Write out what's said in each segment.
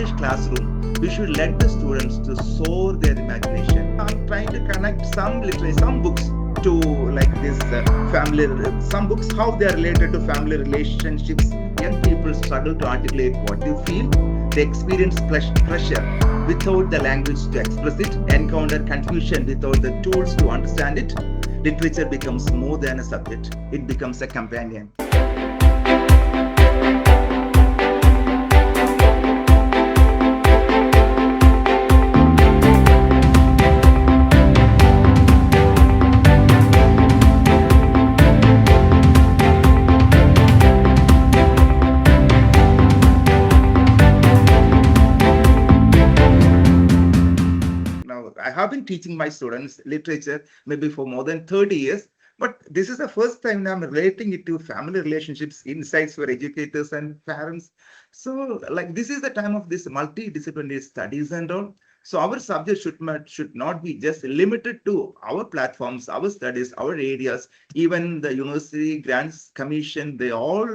English classroom, we should let the students to soar their imagination. I'm trying to connect some literature, some books to like this family, some books, how they are related to family relationships. Young people struggle to articulate what they feel. They experience pressure without the language to express it, encounter confusion without the tools to understand it. Literature becomes more than a subject, it becomes a companion. Now, I have been teaching my students literature maybe for more than 30 years, but this is the first time I'm relating it to family relationships, insights for educators and parents. So, like, this is the time of this multidisciplinary studies and all. So, our subject should not be just limited to our platforms, our studies, our areas. Even the university grants commission, they all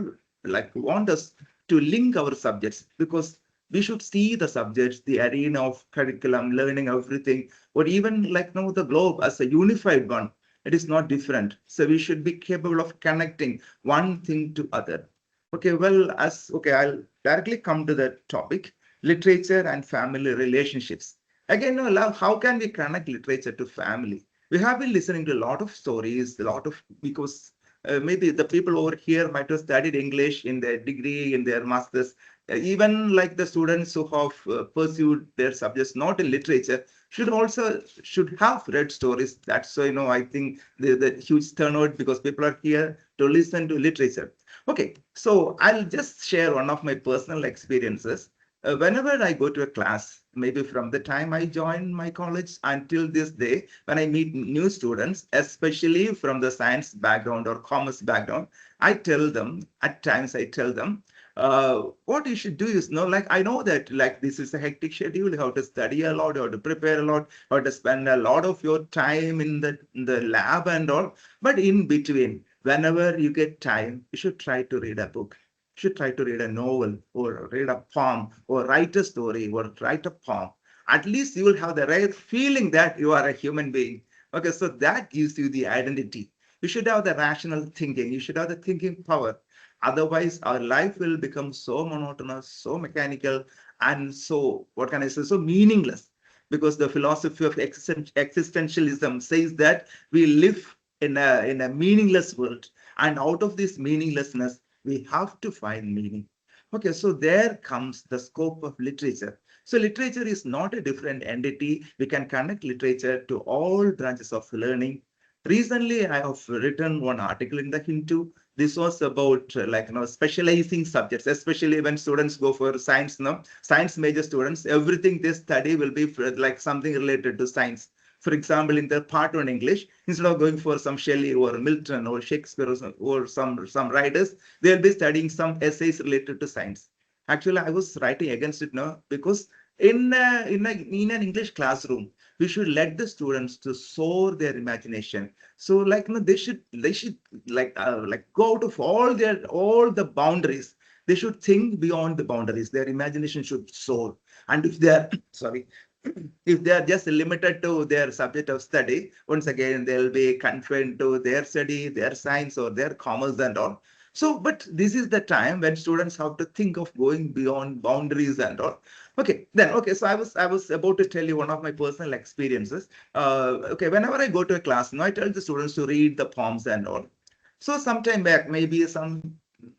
like want us to link our subjects because we should see the subjects, the arena of curriculum, learning, everything, or even like now the globe as a unified one. It is not different. So we should be capable of connecting one thing to other. Okay, well, I'll directly come to the topic, literature and family relationships. Again, how can we connect literature to family? We have been listening to a lot of stories, a lot of because maybe the people over here might have studied English in their degree, in their masters, even like the students who have pursued their subjects not in literature should have read stories. That's why I think the huge turnout because people are here to listen to literature. Okay, so I'll just share one of my personal experiences. Whenever I go to a class, maybe from the time I joined my college until this day, when I meet new students, especially from the science background or commerce background, at times I tell them, what you should do is like I know that like this is a hectic schedule, you have to study a lot, you have to prepare a lot, you have to spend a lot of your time in the lab and all. But in between, whenever you get time, you should try to read a book. You should try to read a novel or read a poem or write a story or write a poem. At least you will have the right feeling that you are a human being. Okay, so that gives you the identity. You should have the rational thinking. You should have the thinking power. Otherwise, our life will become so monotonous, so mechanical, and so, what can I say, so meaningless. Because the philosophy of existentialism says that we live in a meaningless world. And out of this meaninglessness, we have to find meaning. Okay, so there comes the scope of literature. So literature is not a different entity. We can connect literature to all branches of learning. Recently, I have written one article in the Hindu. This was about specializing subjects, especially when students go for science. Science major students, everything they study will be like something related to science. For example, in their part one English, instead of going for some Shelley or Milton or Shakespeare or some writers, they'll be studying some essays related to science. Actually, I was writing against it now because in an English classroom, we should let the students to soar their imagination. So they should like go out of all the boundaries. They should think beyond the boundaries. Their imagination should soar. And if they're sorry, if they are just limited to their subject of study, once again they'll be confined to their study, their science, or their commerce and all. So, but this is the time when students have to think of going beyond boundaries and all. Okay. So I was about to tell you one of my personal experiences. Okay, whenever I go to a class, I tell the students to read the poems and all. So sometime back, maybe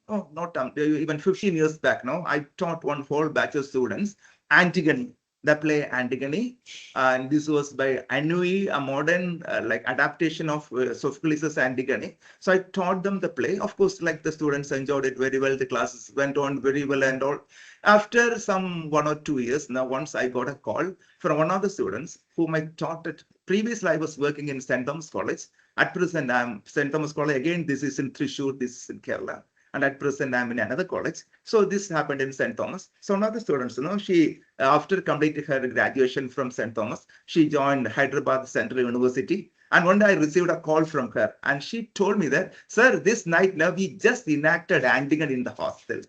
oh, not even 15 years back now, I taught one whole batch of students Antigone, the play Antigone, and this was by Anui, a modern like adaptation of Sophocles' Antigone. So I taught them the play. Of course, like the students enjoyed it very well. The classes went on very well and all. After some 1 or 2 years, now once I got a call from one of the students whom I taught it. Previously, I was working in St. Thomas College. At present, I'm St. Thomas College. Again, this is in Thrissur, this is in Kerala. And at present, I'm in another college. So this happened in St. Thomas. So one of the students, she after completing her graduation from St. Thomas, she joined Hyderabad Central University. And one day I received a call from her, and she told me that, sir, this night now we just enacted Antigone in the hostel.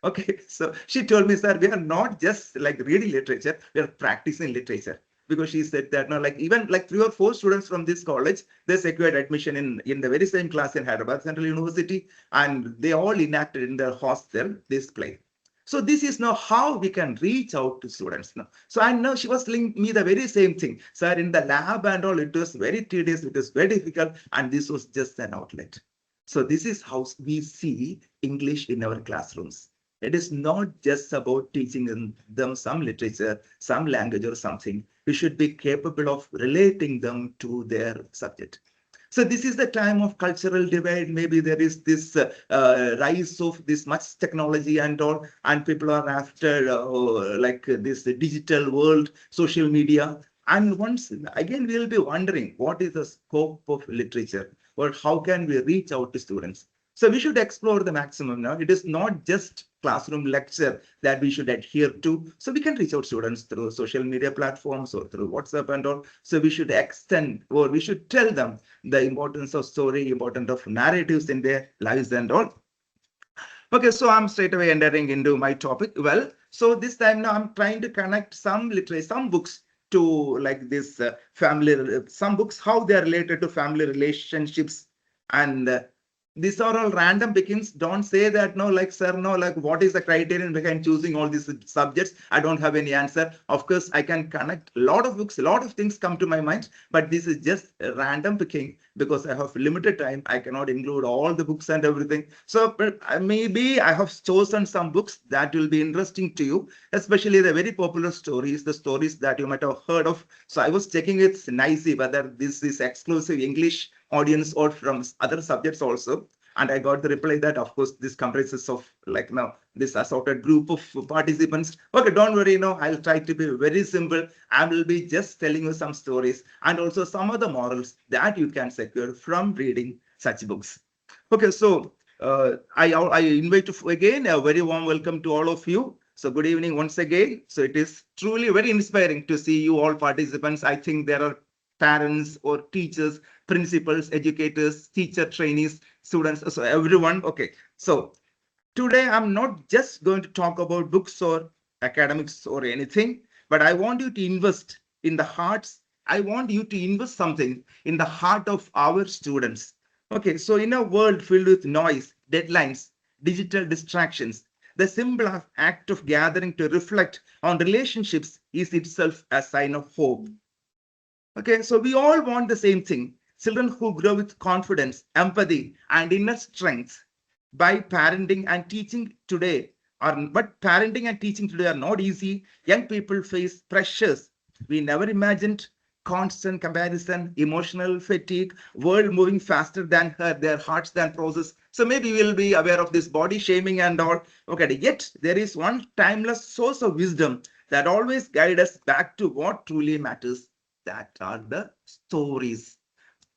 Okay, so she told me, sir, we are not just like reading literature, we are practicing literature. Because she said that no, like even like 3 or 4 students from this college, they secured admission in the very same class in Hyderabad Central University, and they all enacted in their hostel this play. So this is now how we can reach out to students now. So I know she was telling me the very same thing. Sir, in the lab and all, it was very tedious, it was very difficult, and this was just an outlet. So this is how we see English in our classrooms. It is not just about teaching them some literature, some language or something. We should be capable of relating them to their subject. So this is the time of cultural divide. Maybe there is this rise of this much technology and all, and people are after like this digital world, social media. And once again, we'll be wondering what is the scope of literature, or how can we reach out to students? So we should explore the maximum now. It is not just classroom lecture that we should adhere to. So we can reach out students through social media platforms or through WhatsApp and all. So we should extend, or we should tell them the importance of story, importance of narratives in their lives and all. Okay, so I'm straight away entering into my topic. Well, so this time now I'm trying to connect some literature, some books to like this family, some books, how they are related to family relationships. And these are all random pickings. Don't say that, no, like, sir, no, like, what is the criterion behind choosing all these subjects? I don't have any answer. Of course, I can connect a lot of books, a lot of things come to my mind, but this is just a random picking because I have limited time. I cannot include all the books and everything. So maybe I have chosen some books that will be interesting to you, especially the very popular stories, the stories that you might have heard of. So I was checking with Nicey whether this is exclusive English audience or from other subjects also. And I got the reply that, of course, this comprises of like now this assorted group of participants. Okay, don't worry, I'll try to be very simple. I will be just telling you some stories and also some other morals that you can secure from reading such books. Okay, so I invite you again a very warm welcome to all of you. So good evening once again. So it is truly very inspiring to see you all participants. I think there are parents or teachers, principals, educators, teacher trainees, students, so everyone. Okay, so today I'm not just going to talk about books or academics or anything, but I want you to invest in the hearts. I want you to invest something in the heart of our students. Okay, so in a world filled with noise, deadlines, digital distractions, the simple act of gathering to reflect on relationships is itself a sign of hope. Okay, so we all want the same thing. Children who grow with confidence, empathy, and inner strength. By parenting and teaching today but parenting and teaching today are not easy. Young people face pressures we never imagined, constant comparison, emotional fatigue, world moving faster than their hearts than process. So maybe we'll be aware of this body shaming and all. Okay, yet there is one timeless source of wisdom that always guides us back to what truly matters. That are the stories.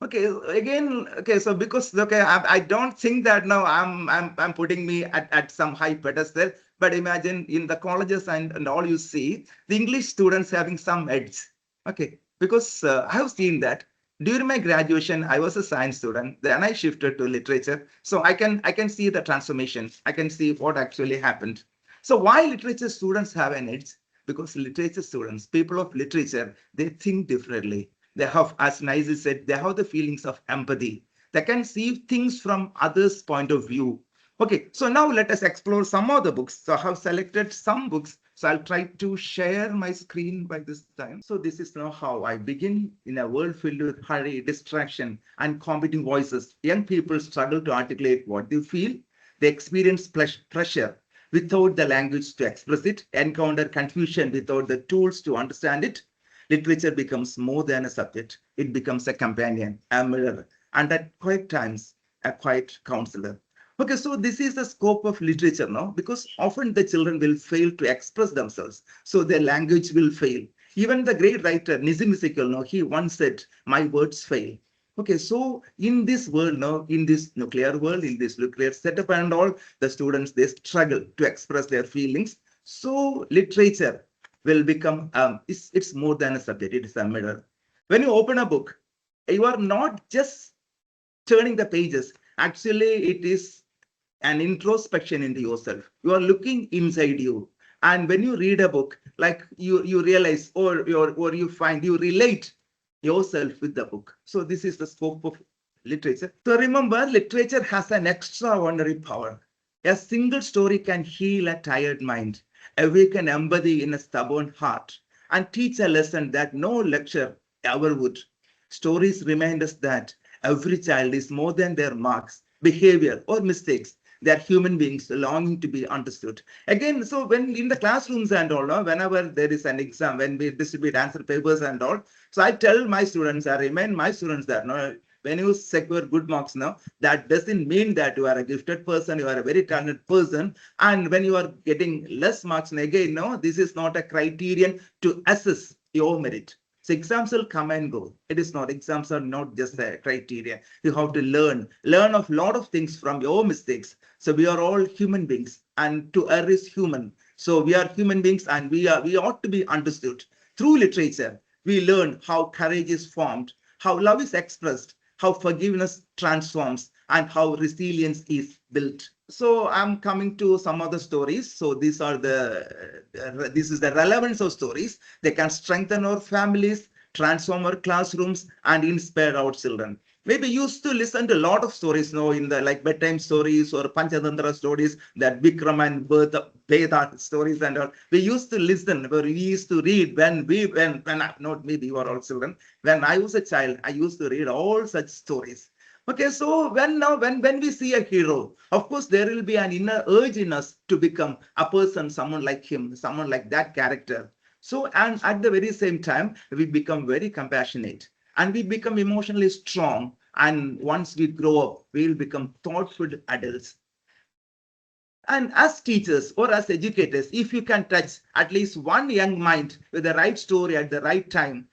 Okay, again, okay, so because okay, I don't think that now I'm putting me at some high pedestal, but imagine in the colleges and all you see the English students having some edge. Okay, because I have seen that during my graduation, I was a science student, then I shifted to literature. So I can see the transformation. I can see what actually happened. So why literature students have an edge? Because literature students, people of literature, they think differently. They have, as Nice said, they have the feelings of empathy. They can see things from others' point of view. Okay, so now let us explore some of the books. So I have selected some books. So I'll try to share my screen by this time. So this is now how I begin. In a world filled with hurry, distraction, and competing voices, young people struggle to articulate what they feel. They experience pressure without the language to express it, encounter confusion without the tools to understand it. Literature becomes more than a subject. It becomes a companion, a mirror, and at quiet times, a quiet counselor. Okay, so this is the scope of literature now, because often the children will fail to express themselves. So their language will fail. Even the great writer, Nizim Iqbal, he once said, "My words fail." Okay, so in this world now, in this nuclear world, in this nuclear setup and all, the students, they struggle to express their feelings. So literature will become, it's more than a subject, it is a mirror. When you open a book, you are not just turning the pages. Actually, it is an introspection into yourself. You are looking inside you. And when you read a book, like you realize or you find you relate yourself with the book. So this is the scope of literature. So remember, literature has an extraordinary power. A single story can heal a tired mind, awaken empathy in a stubborn heart, and teach a lesson that no lecture ever would. Stories remind us that every child is more than their marks, behavior, or mistakes. They are human beings longing to be understood. Again, so when in the classrooms and all, whenever there is an exam, when we distribute answer papers and all, so I tell my students, I remind my students that no, when you secure good marks now, that doesn't mean that you are a gifted person, you are a very talented person. And when you are getting less marks, and again, no, this is not a criterion to assess your merit. So exams will come and go. It is not, exams are not just a criteria. You have to learn of lot of things from your mistakes. So we are all human beings, and to err is human. So we are human beings, and we ought to be understood. Through literature, we learn how courage is formed, how love is expressed, how forgiveness transforms, and how resilience is built. So I'm coming to some other stories. So these are this is the relevance of stories. They can strengthen our families, transform our classrooms, and inspire our children. Maybe used to listen to a lot of stories, in the like bedtime stories or Panchatantra stories, that Vikram and Veda stories and all. We used to listen, or we used to read when not maybe you are all children. When I was a child, I used to read all such stories. Okay, so when we see a hero, of course there will be an inner urge in us to become a person, someone like him, someone like that character. So, and at the very same time, we become very compassionate and we become emotionally strong. And once we grow up, we will become thoughtful adults. And as teachers or as educators, if you can touch at least one young mind with the right story at the right time,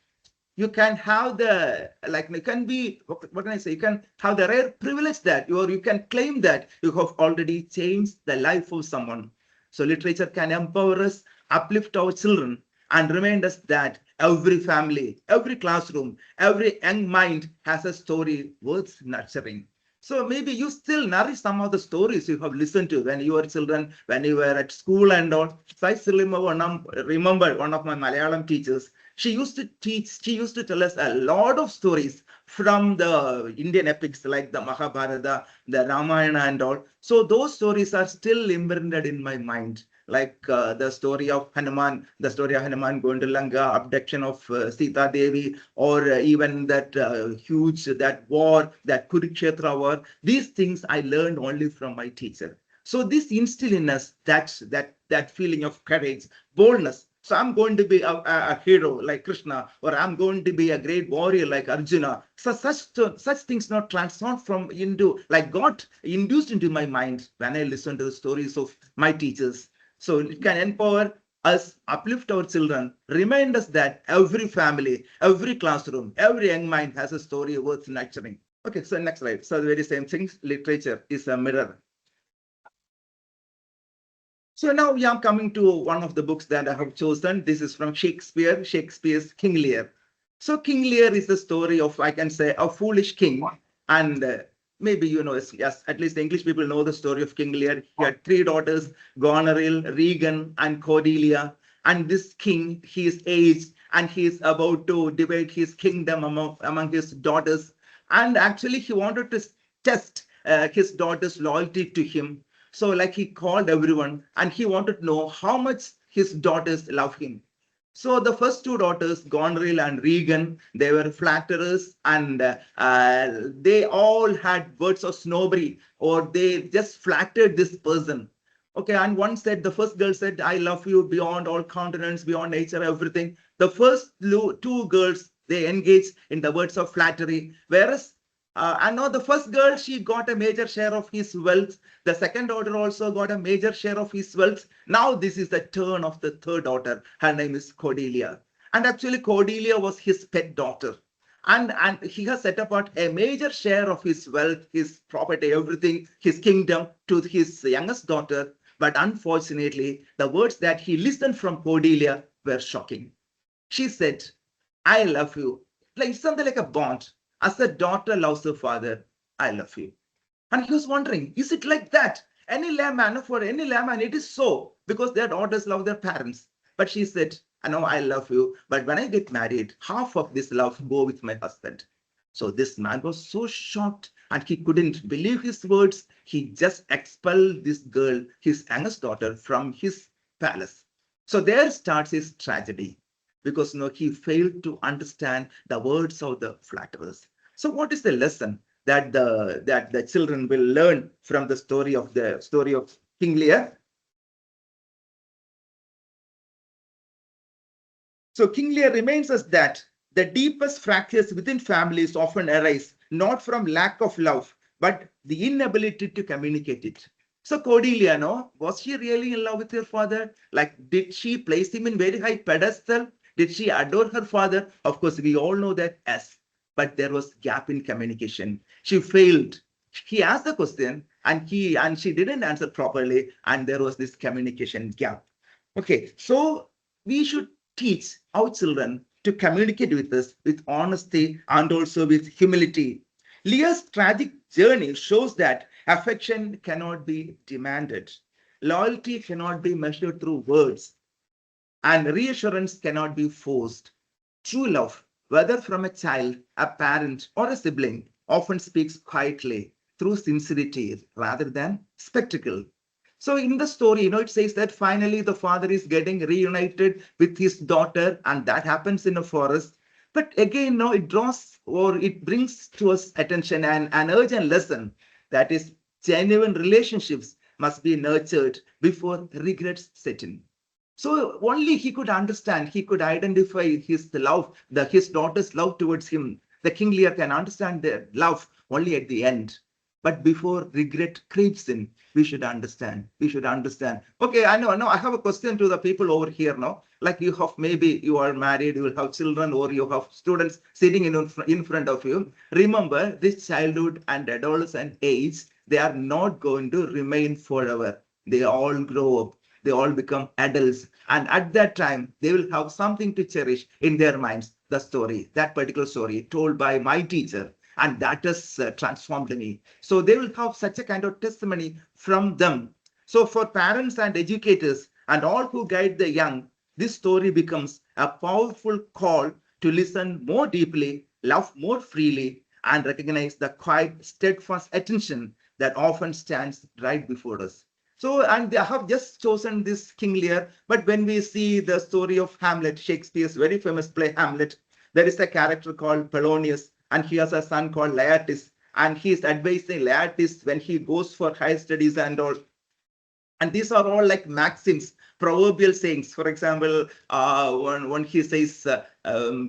you can have the like you can be what can I say, you can have the rare privilege that you can claim that you have already changed the life of someone. So literature can empower us, uplift our children, and remind us that every family, every classroom, every young mind has a story worth nurturing. So maybe you still nourish some of the stories you have listened to when you were children, when you were at school and all. So I still remember one of my Malayalam teachers. She used to tell us a lot of stories from the Indian epics like the Mahabharata, the Ramayana and all. So those stories are still imprinted in my mind. Like the story of Hanuman going to Lanka, abduction of Sita Devi, or even that that war, that Kurukshetra war. These things I learned only from my teacher. So this instill in us that feeling of courage, boldness. So I'm going to be a hero like Krishna, or I'm going to be a great warrior like Arjuna. So such things not transformed from into like got induced into my mind when I listen to the stories of my teachers. So it can empower us, uplift our children, remind us that every family, every classroom, every young mind has a story worth nurturing. Okay, so next slide. So the very same thing, literature is a mirror. So now we are coming to one of the books that I have chosen. This is from Shakespeare, Shakespeare's King Lear. So King Lear is the story of, I can say, a foolish king. And maybe you know, yes, at least the English people know the story of King Lear. He had three daughters, Goneril, Regan, and Cordelia. And this king, he is aged and he is about to divide his kingdom among his daughters. And actually, he wanted to test his daughter's loyalty to him. So like he called everyone and he wanted to know how much his daughters love him. So the first two daughters, Goneril and Regan, they were flatterers and they all had words of snobbery, or they just flattered this person. Okay, and one said, the first girl said, I love you beyond all continents, beyond nature, everything. The first two girls, they engaged in the words of flattery, whereas and now the first girl, she got a major share of his wealth. The second daughter also got a major share of his wealth. Now this is the turn of the third daughter. Her name is Cordelia. And actually Cordelia was his pet daughter. And he has set apart a major share of his wealth, his property, everything, his kingdom to his youngest daughter. But unfortunately, the words that he listened from Cordelia were shocking. She said, I love you. Like something like a bond. As a daughter loves her father, I love you. And he was wondering, is it like that? Any layman, for any layman, it is so because their daughters love their parents. But she said, I know I love you, but when I get married, half of this love go with my husband. So this man was so shocked and he couldn't believe his words. He just expelled this girl, his youngest daughter, from his palace. So there starts his tragedy because he failed to understand the words of the flatterers. So what is the lesson that the children will learn from the story of King Lear? So King Lear reminds us that the deepest fractures within families often arise not from lack of love, but the inability to communicate it. So Cordelia, no, was she really in love with her father? Like, did she place him in very high pedestal? Did she adore her father? Of course, we all know that yes, but there was gap in communication. She failed. He asked the question, and she didn't answer properly, and there was this communication gap. Okay, so we should teach our children to communicate with us with honesty and also with humility. Leah's tragic journey shows that affection cannot be demanded, loyalty cannot be measured through words, and reassurance cannot be forced. True love, whether from a child, a parent, or a sibling, often speaks quietly through sincerity rather than spectacle. So in the story, it says that finally the father is getting reunited with his daughter, and that happens in a forest. But again, it draws or it brings to us attention and an urgent lesson that is genuine relationships must be nurtured before regrets set in. So only he could understand, he could identify his love, his daughter's love towards him. The King Lear can understand their love only at the end. But before regret creeps in, we should understand. We should understand. Okay, I know. I have a question to the people over here now. Like maybe you are married, you will have children, or you have students sitting in front of you. Remember, this childhood and adolescent age, they are not going to remain forever. They all grow up, they all become adults, and at that time they will have something to cherish in their minds, the story, that particular story told by my teacher, and that has transformed me. So they will have such a kind of testimony from them. So for parents and educators and all who guide the young, this story becomes a powerful call to listen more deeply, love more freely, and recognize the quiet steadfast attention that often stands right before us. So, and they have just chosen this King Lear. But when we see the story of Hamlet, Shakespeare's very famous play Hamlet, there is a character called Polonius, and he has a son called Laertes, and he is advising Laertes when he goes for higher studies and all. And these are all like maxims, proverbial sayings. For example, when he says,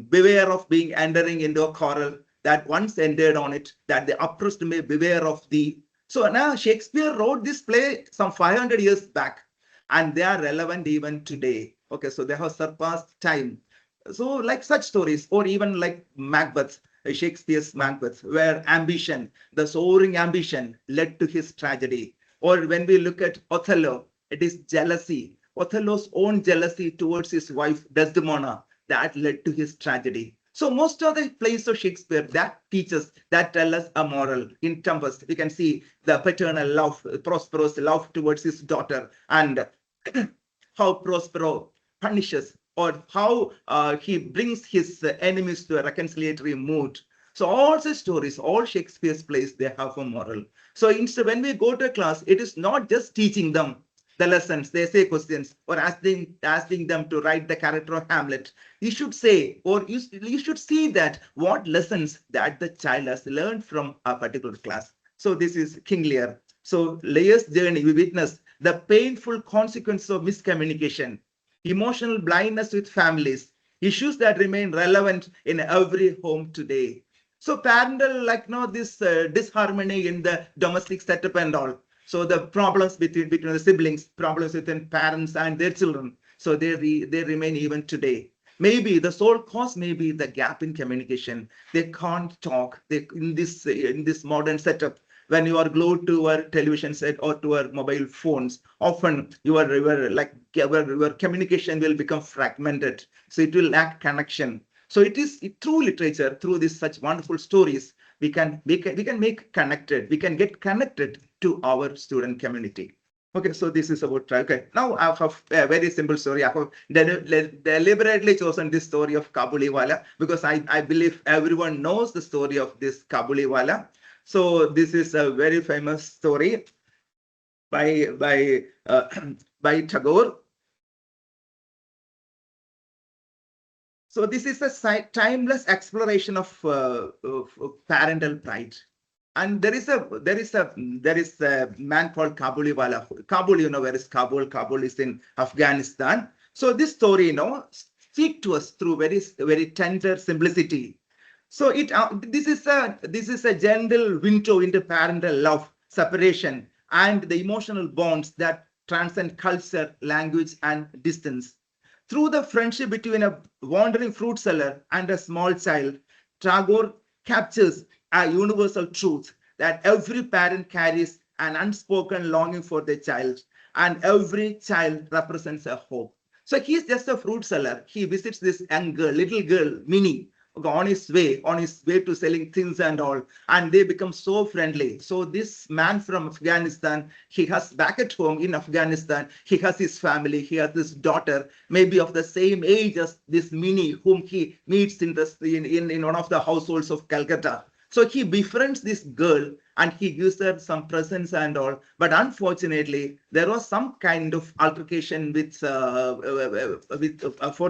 beware of being entering into a quarrel that once entered on it, that the oppressed may beware of thee. So now Shakespeare wrote this play some 500 years back, and they are relevant even today. Okay, so they have surpassed time. So like such stories, or even like Macbeth, Shakespeare's Macbeth, where ambition, the soaring ambition led to his tragedy. Or when we look at Othello, it is jealousy, Othello's own jealousy towards his wife Desdemona, that led to his tragedy. So most of the plays of Shakespeare that teaches, that tell us a moral. In Tempest, we can see the paternal love, Prospero's love towards his daughter, and how Prospero punishes, or how he brings his enemies to a reconciliatory mood. So all the stories, all Shakespeare's plays, they have a moral. So instead, when we go to a class, it is not just teaching them the lessons, they say questions, or asking them to write the character of Hamlet. You should say, or you should see that what lessons that the child has learned from a particular class. So this is King Lear. So Lear's journey, we witness the painful consequences of miscommunication, emotional blindness with families, issues that remain relevant in every home today. So parental, like this disharmony in the domestic setup and all. So the problems between the siblings, problems within parents and their children. So they remain even today. Maybe the sole cause may be the gap in communication. They can't talk. They in this modern setup, when you are glued to a television set or to our mobile phones, often your communication will become fragmented. So it will lack connection. So it is through literature, through this such wonderful stories, we can make connected. We can get connected to our student community. Okay, so this is about, okay. Now I have a very simple story. I have deliberately chosen this story of Kabuliwala because I believe everyone knows the story of this Kabuliwala. So this is a very famous story by by Tagore. So this is a timeless exploration of parental pride. And there is a man called Kabuliwala. Kabul, you know, where is Kabul? Kabul is in Afghanistan. So this story, you know, speak to us through very tender simplicity. So this is a gentle window into parental love, separation, and the emotional bonds that transcend culture, language, and distance. Through the friendship between a wandering fruit seller and a small child, Tagore captures a universal truth that every parent carries an unspoken longing for their child, and every child represents a hope. So he's just a fruit seller. He visits this young girl, little girl, Minnie, on his way to selling things and all, and they become so friendly. So this man from Afghanistan, he has back at home in Afghanistan, he has his family, he has this daughter, maybe of the same age as this Minnie, whom he meets in one of the households of Calcutta. So he befriends this girl and he gives her some presents and all. But unfortunately, there was some kind of altercation for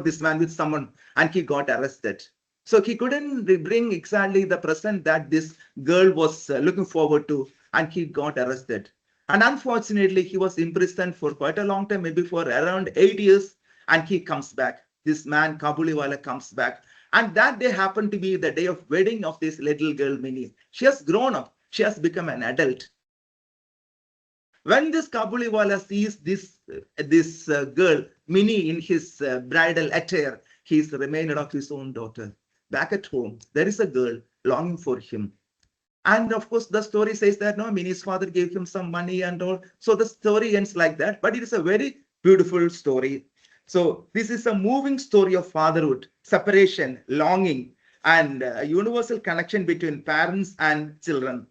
this man with someone, and he got arrested. So he couldn't bring exactly the present that this girl was looking forward to, and he got arrested. And unfortunately, he was imprisoned for quite a long time, maybe for around 8 years, and he comes back. This man, Kabuliwala, comes back. And that day happened to be the day of wedding of this little girl, Minnie. She has grown up. She has become an adult. When this Kabuliwala sees this girl, Minnie, in his bridal attire, he is reminded of his own daughter. Back at home, there is a girl longing for him. And of course, the story says that no, Minnie's father gave him some money and all. So the story ends like that. But it is a very beautiful story. So this is a moving story of fatherhood, separation, longing, and a universal connection between parents and children.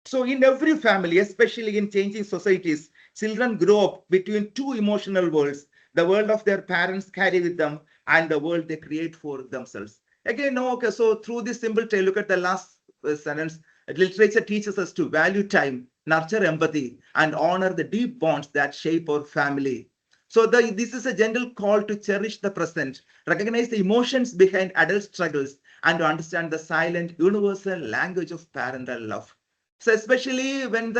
So in every family, especially in changing societies, children grow up between two emotional worlds, the world of their parents carry with them and the world they create for themselves. Again, no, okay, so through this simple tale, look at the last sentence. Literature teaches us to value time, nurture empathy, and honor the deep bonds that shape our family. So this is a gentle call to cherish the present, recognize the emotions behind adult struggles, and to understand the silent, universal language of parental love. So especially when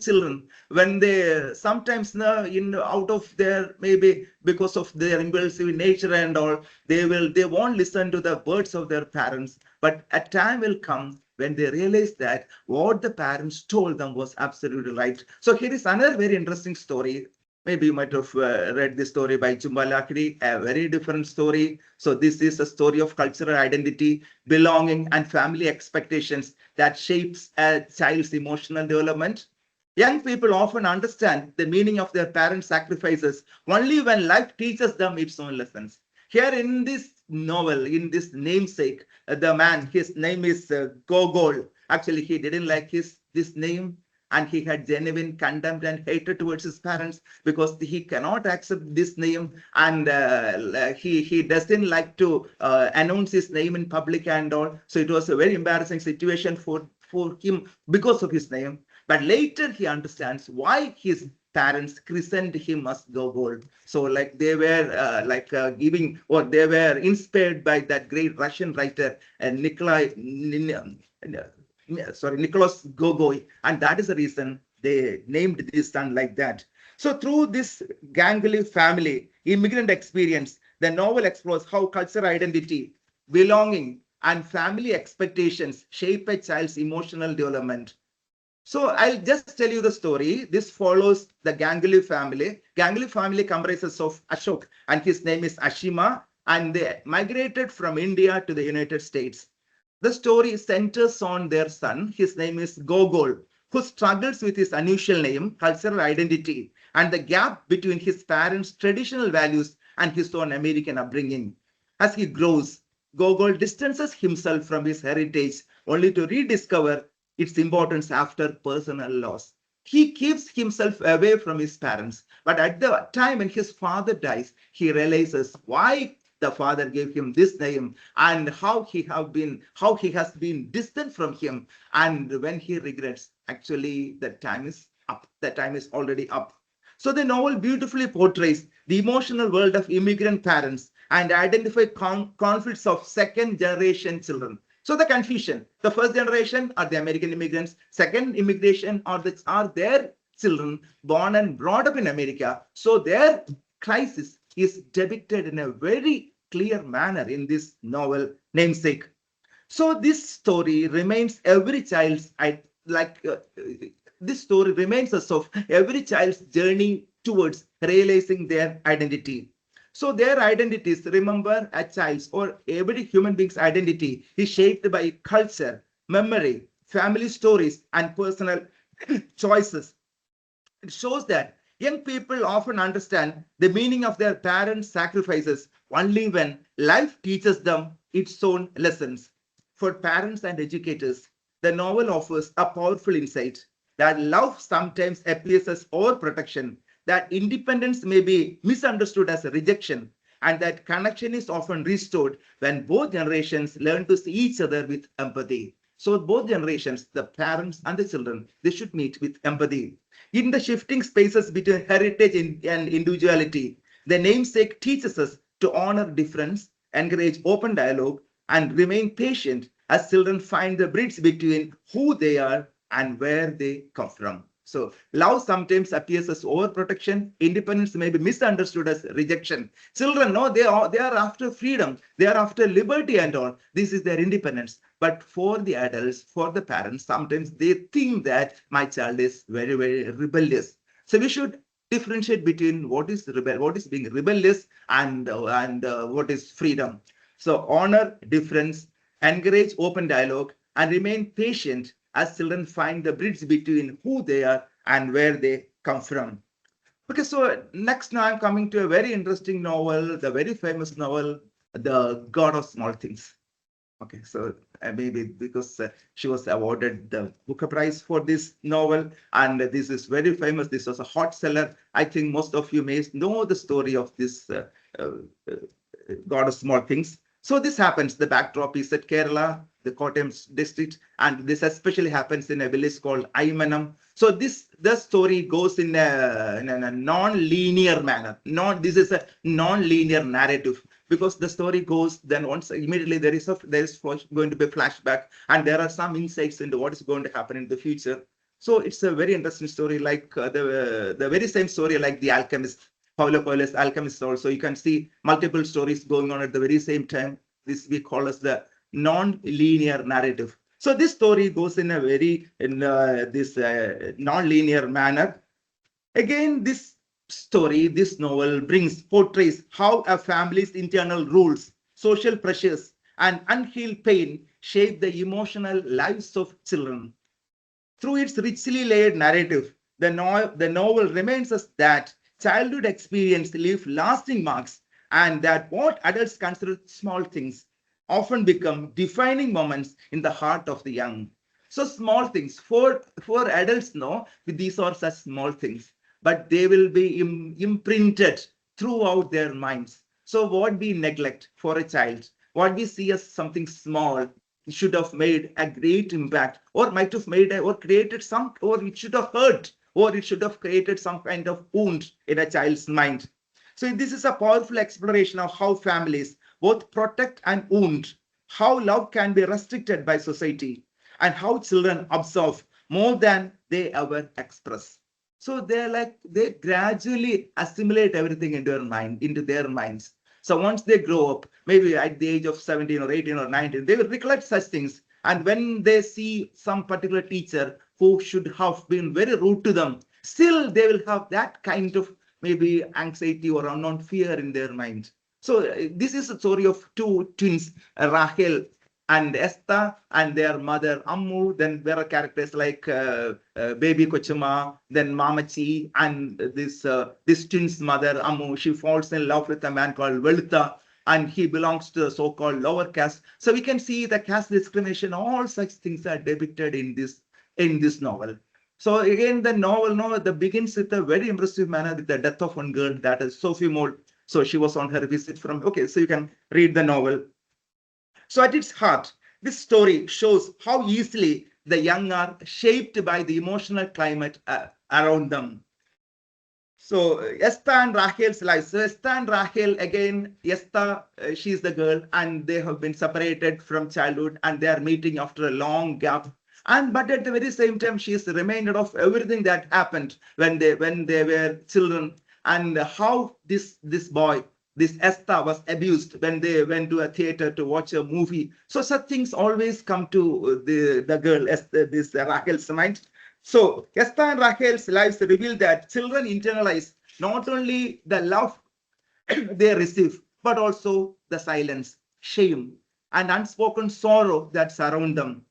children, when they sometimes in out of their, maybe because of their impulsive nature and all, they won't listen to the words of their parents. But a time will come when they realize that what the parents told them was absolutely right. So here is another very interesting story. Maybe you might have read this story by Chumba Lakri, a very different story. So this is a story of cultural identity, belonging, and family expectations that shapes a child's emotional development. Young people often understand the meaning of their parents' sacrifices only when life teaches them its own lessons. Here in this novel, in this namesake, the man, his name is Gogol. Actually, he didn't like this name, and he had genuine contempt and hatred towards his parents because he cannot accept this name, and he doesn't like to announce his name in public and all. So it was a very embarrassing situation for him because of his name. But later he understands why his parents christened him as Gogol. So like they were giving, or they were inspired by that great Russian writer Nicholas Gogol, and that is the reason they named this son like that. So through this gangly family immigrant experience, the novel explores how cultural identity, belonging, and family expectations shape a child's emotional development. So I'll just tell you the story. This follows the Ganguly family. Ganguly family comprises of Ashok, and his name is Ashima, and they migrated from India to the United States. The story centers on their son. His name is Gogol, who struggles with his unusual name, cultural identity, and the gap between his parents' traditional values and his own American upbringing. As he grows, Gogol distances himself from his heritage only to rediscover its importance after personal loss. He keeps himself away from his parents. But at the time when his father dies, he realizes why the father gave him this name and how he has been distant from him. And when he regrets, actually the time is up. The time is already up. So the novel beautifully portrays the emotional world of immigrant parents and identify conflicts of second generation children. So the confusion, the first generation are the American immigrants, second immigration are their children born and brought up in America. So their crisis is depicted in a very clear manner in this novel namesake. So this story remains every child's like this story reminds us of every child's journey towards realizing their identity. So their identities, remember, a child's or every human being's identity is shaped by culture, memory, family stories, and personal choices. It shows that young people often understand the meaning of their parents' sacrifices only when life teaches them its own lessons. For parents and educators, the novel offers a powerful insight that love sometimes appears as overprotection, that independence may be misunderstood as a rejection, and that connection is often restored when both generations learn to see each other with empathy. So both generations, the parents and the children, they should meet with empathy. In the shifting spaces between heritage and individuality, the namesake teaches us to honor difference, encourage open dialogue, and remain patient as children find the bridge between who they are and where they come from. So love sometimes appears as overprotection. Independence may be misunderstood as rejection. Children know they are after freedom. They are after liberty and all. This is their independence. But for the adults, for the parents, sometimes they think that my child is very, very rebellious. So we should differentiate between what is being rebellious and what is freedom. So honor difference, encourage open dialogue, and remain patient as children find the bridge between who they are and where they come from. Okay, so next now I'm coming to a very interesting novel, the very famous novel, The God of Small Things. Okay, so maybe because she was awarded the Booker Prize for this novel, and this is very famous. This was a hot seller. I think most of you may know the story of this uh, God of Small Things. So this happens. The backdrop is at Kerala, the Kottayam district, and this especially happens in a village called Aimanam. So the story goes in a non-linear manner. This is a non-linear narrative because the story goes then once immediately there is going to be a flashback and there are some insights into what is going to happen in the future. So it's a very interesting story, like the very same story like The Alchemist. Paulo Coelho's Alchemist also, you can see multiple stories going on at the very same time. This we call as the non-linear narrative. So this story goes in a very non-linear manner. Again, this story, this novel portrays how a family's internal rules, social pressures, and unhealed pain shape the emotional lives of children. Through its richly layered narrative, the novel reminds us that childhood experience leave lasting marks and that what adults consider small things often become defining moments in the heart of the young. So small things for adults, no, these are such small things, but they will be imprinted throughout their minds. So what we neglect for a child, what we see as something small, should have made a great impact or might have made or created some, or it should have hurt, or it should have created some kind of wound in a child's mind. So this is a powerful exploration of how families both protect and wound, how love can be restricted by society, and how children absorb more than they ever express. So they gradually assimilate everything into their minds. So once they grow up, maybe at the age of 17 or 18 or 19, they will recollect such things. And when they see some particular teacher who should have been very rude to them, still they will have that kind of maybe anxiety or unknown fear in their mind. So this is a story of two twins, Rahel and Esther, and their mother Ammu. Then there are characters like baby Kochuma, then Mamachi, and this twins mother Ammu. She falls in love with a man called Veluta, and he belongs to the so-called lower caste. So we can see the caste discrimination. All such things are depicted in this in this novel. So again, the novel that begins with a very impressive manner with the death of one girl, that is Sophie Moll. So she was on her visit from, okay, so you can read the novel. So at its heart, this story shows how easily the young are shaped by the emotional climate around them. So Esther and Rachel's life. So Esther and Rachel, again, Esther, she's the girl, and they have been separated from childhood, and they are meeting after a long gap. And but at the very same time, she is reminded of everything that happened when they were children, and how this boy, this Esther, was abused when they went to a theater to watch a movie. So such things always come to the girl, Esther, this Rachel's mind. So Esther and Rachel's lives reveal that children internalize not only the love they receive, but also the silence, shame, and unspoken sorrow that surround them.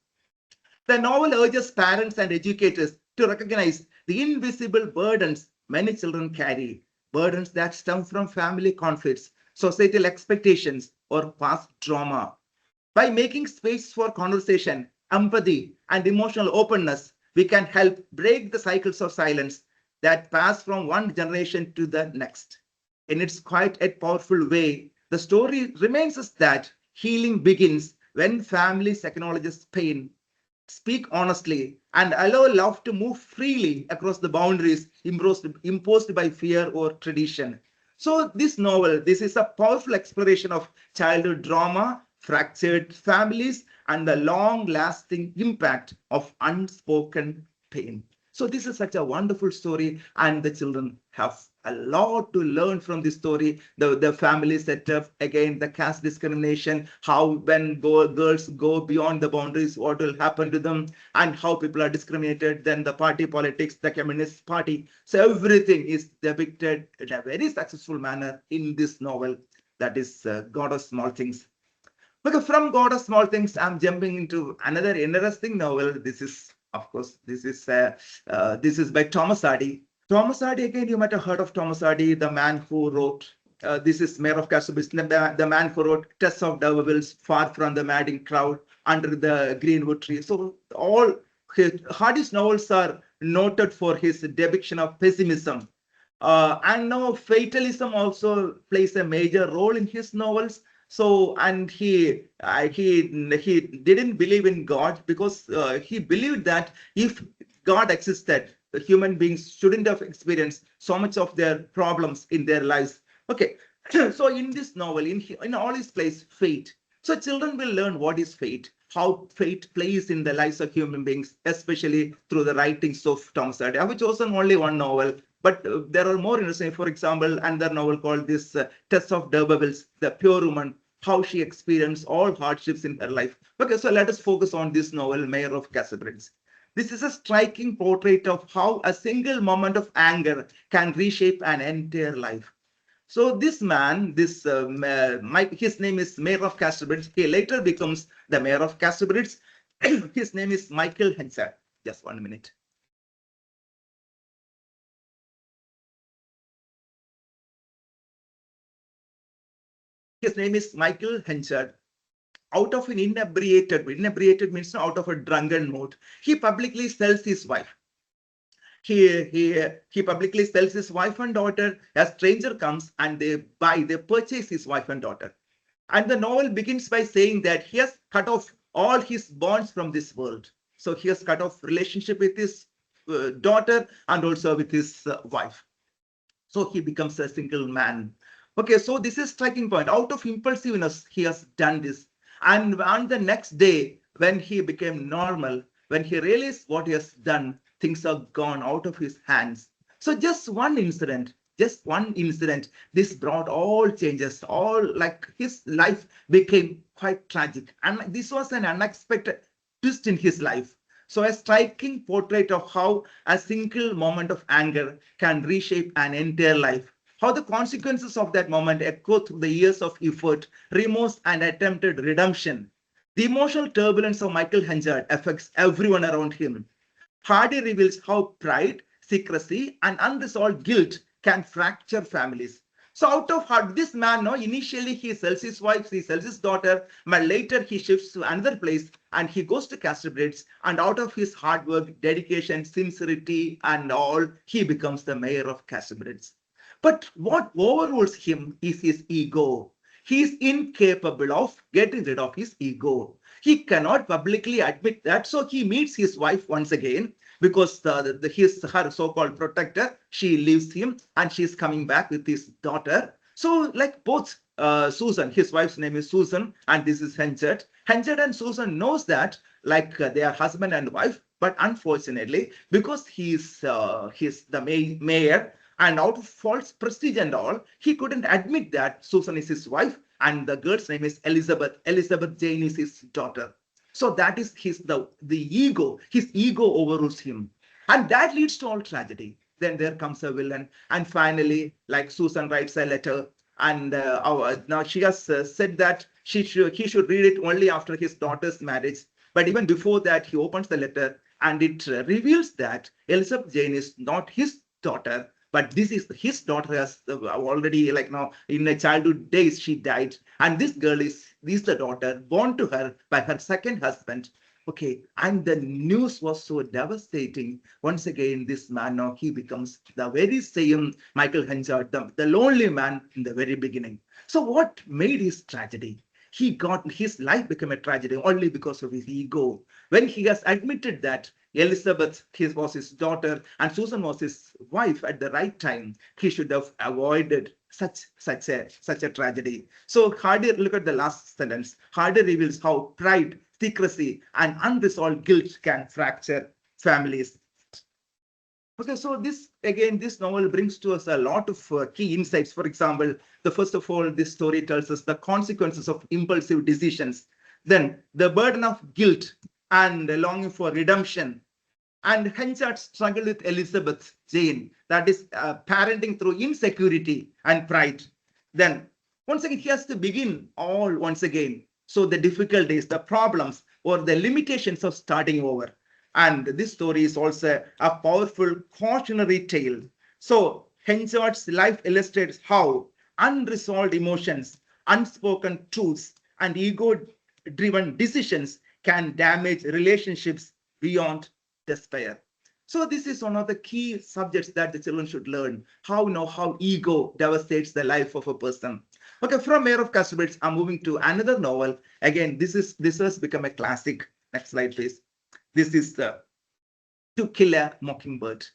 The novel urges parents and educators to recognize the invisible burdens many children carry, burdens that stem from family conflicts, societal expectations, or past trauma. By making space for conversation, empathy, and emotional openness, we can help break the cycles of silence that pass from one generation to the next. In its quite a powerful way, the story reminds us that healing begins when families acknowledge pain, speak honestly, and allow love to move freely across the boundaries imposed by fear or tradition. So this is a powerful exploration of childhood drama, fractured families, and the long-lasting impact of unspoken pain. So this is such a wonderful story, and the children have a lot to learn from this story. The family setup, again, the caste discrimination, how when girls go beyond the boundaries, what will happen to them, and how people are discriminated, then the party politics, the Communist Party. So everything is depicted in a very successful manner in this novel, that is God of Small Things. Okay, from God of Small Things, I'm jumping into another interesting novel. This is, of course, this is by Thomas Hardy. Thomas Hardy, again, you might have heard of Thomas Hardy, the man who wrote, this is Mayor of Casablanca, the man who wrote Tess of D'Urbervilles, Far from the Madding Crowd, Under the Greenwood Tree. So Hardy's novels are noted for his depiction of pessimism. And now fatalism also plays a major role in his novels. So, and he didn't believe in God because he believed that if God existed, the human beings shouldn't have experienced so much of their problems in their lives. Okay, so in this novel, in all his plays, fate. So children will learn what is fate, how fate plays in the lives of human beings, especially through the writings of Thomas Hardy. I have chosen only one novel, but there are more interesting. For example, another novel called this Tess of D'Urbervilles, the pure woman, how she experienced all hardships in her life. Okay, so let us focus on this novel, Mayor of Casablanca. This is a striking portrait of how a single moment of anger can reshape an entire life. So this man, his name is Mayor of Casterbridge. He later becomes the Mayor of Casterbridge. His name is Michael Henchard. Just 1 minute. His name is Michael Henchard. Out of an inebriated means out of a drunken mood, he publicly sells his wife. He publicly sells his wife and daughter. A stranger comes and they purchase his wife and daughter. And the novel begins by saying that he has cut off all his bonds from this world. So he has cut off relationship with his daughter and also with his wife. So he becomes a single man. Okay, so this is striking point. Out of impulsiveness, he has done this. And on the next day, when he became normal, when he realized what he has done, things are gone out of his hands. So just one incident, this brought all changes, all like his life became quite tragic. And this was an unexpected twist in his life. So a striking portrait of how a single moment of anger can reshape an entire life. How the consequences of that moment echo through the years of effort, remorse, and attempted redemption. The emotional turbulence of Michael Henchard affects everyone around him. Hardy reveals how pride, secrecy, and unresolved guilt can fracture families. So out of heart, this man, no, initially he sells his wife, he sells his daughter, but later he shifts to another place and he goes to Casterbridge. And out of his hard work, dedication, sincerity, and all, he becomes the mayor of Casterbridge. But what overrules him is his ego. He is incapable of getting rid of his ego. He cannot publicly admit that. So he meets his wife once again because her so-called protector, she leaves him and she's coming back with his daughter. So like both Susan, his wife's name is Susan, and this is Henchard. Henchard and Susan knows that like they are husband and wife, but unfortunately, because he's the mayor, and out of false prestige and all, he couldn't admit that Susan is his wife and the girl's name is Elizabeth. Elizabeth Jane is his daughter. So that is the ego. His ego overrules him. And that leads to all tragedy. Then there comes a villain. And finally, like Susan writes a letter. And now she has said that he should read it only after his daughter's marriage. But even before that, he opens the letter and it reveals that Elizabeth Jane is not his daughter, but this is his daughter. Has already, like now in her childhood days she died, and this girl is the daughter born to her by her second husband. Okay, and the news was so devastating. Once again, this man now he becomes the very same Michael Henchard, the lonely man in the very beginning. So what made his tragedy? His life became a tragedy only because of his ego. When he has admitted that Elizabeth was his daughter and Susan was his wife at the right time, he should have avoided such a tragedy. So Hardy, look at the last sentence. Hardy reveals how pride, secrecy, and unresolved guilt can fracture families. Okay, so this novel brings to us a lot of key insights. For example, the first of all, this story tells us the consequences of impulsive decisions, then the burden of guilt and the longing for redemption, and Henchard's struggle with Elizabeth Jane, that is parenting through insecurity and pride. Then once again, he has to begin all once again. So the difficulties, the problems, or the limitations of starting over. And this story is also a powerful cautionary tale. So Henchard's life illustrates how unresolved emotions, unspoken truths, and ego-driven decisions can damage relationships beyond despair. So this is one of the key subjects that the children should learn. How ego devastates the life of a person. Okay, from Mayor of Casterbridge, I'm moving to another novel. Again, this has become a classic. Next slide, please. This is To Kill a Mockingbird,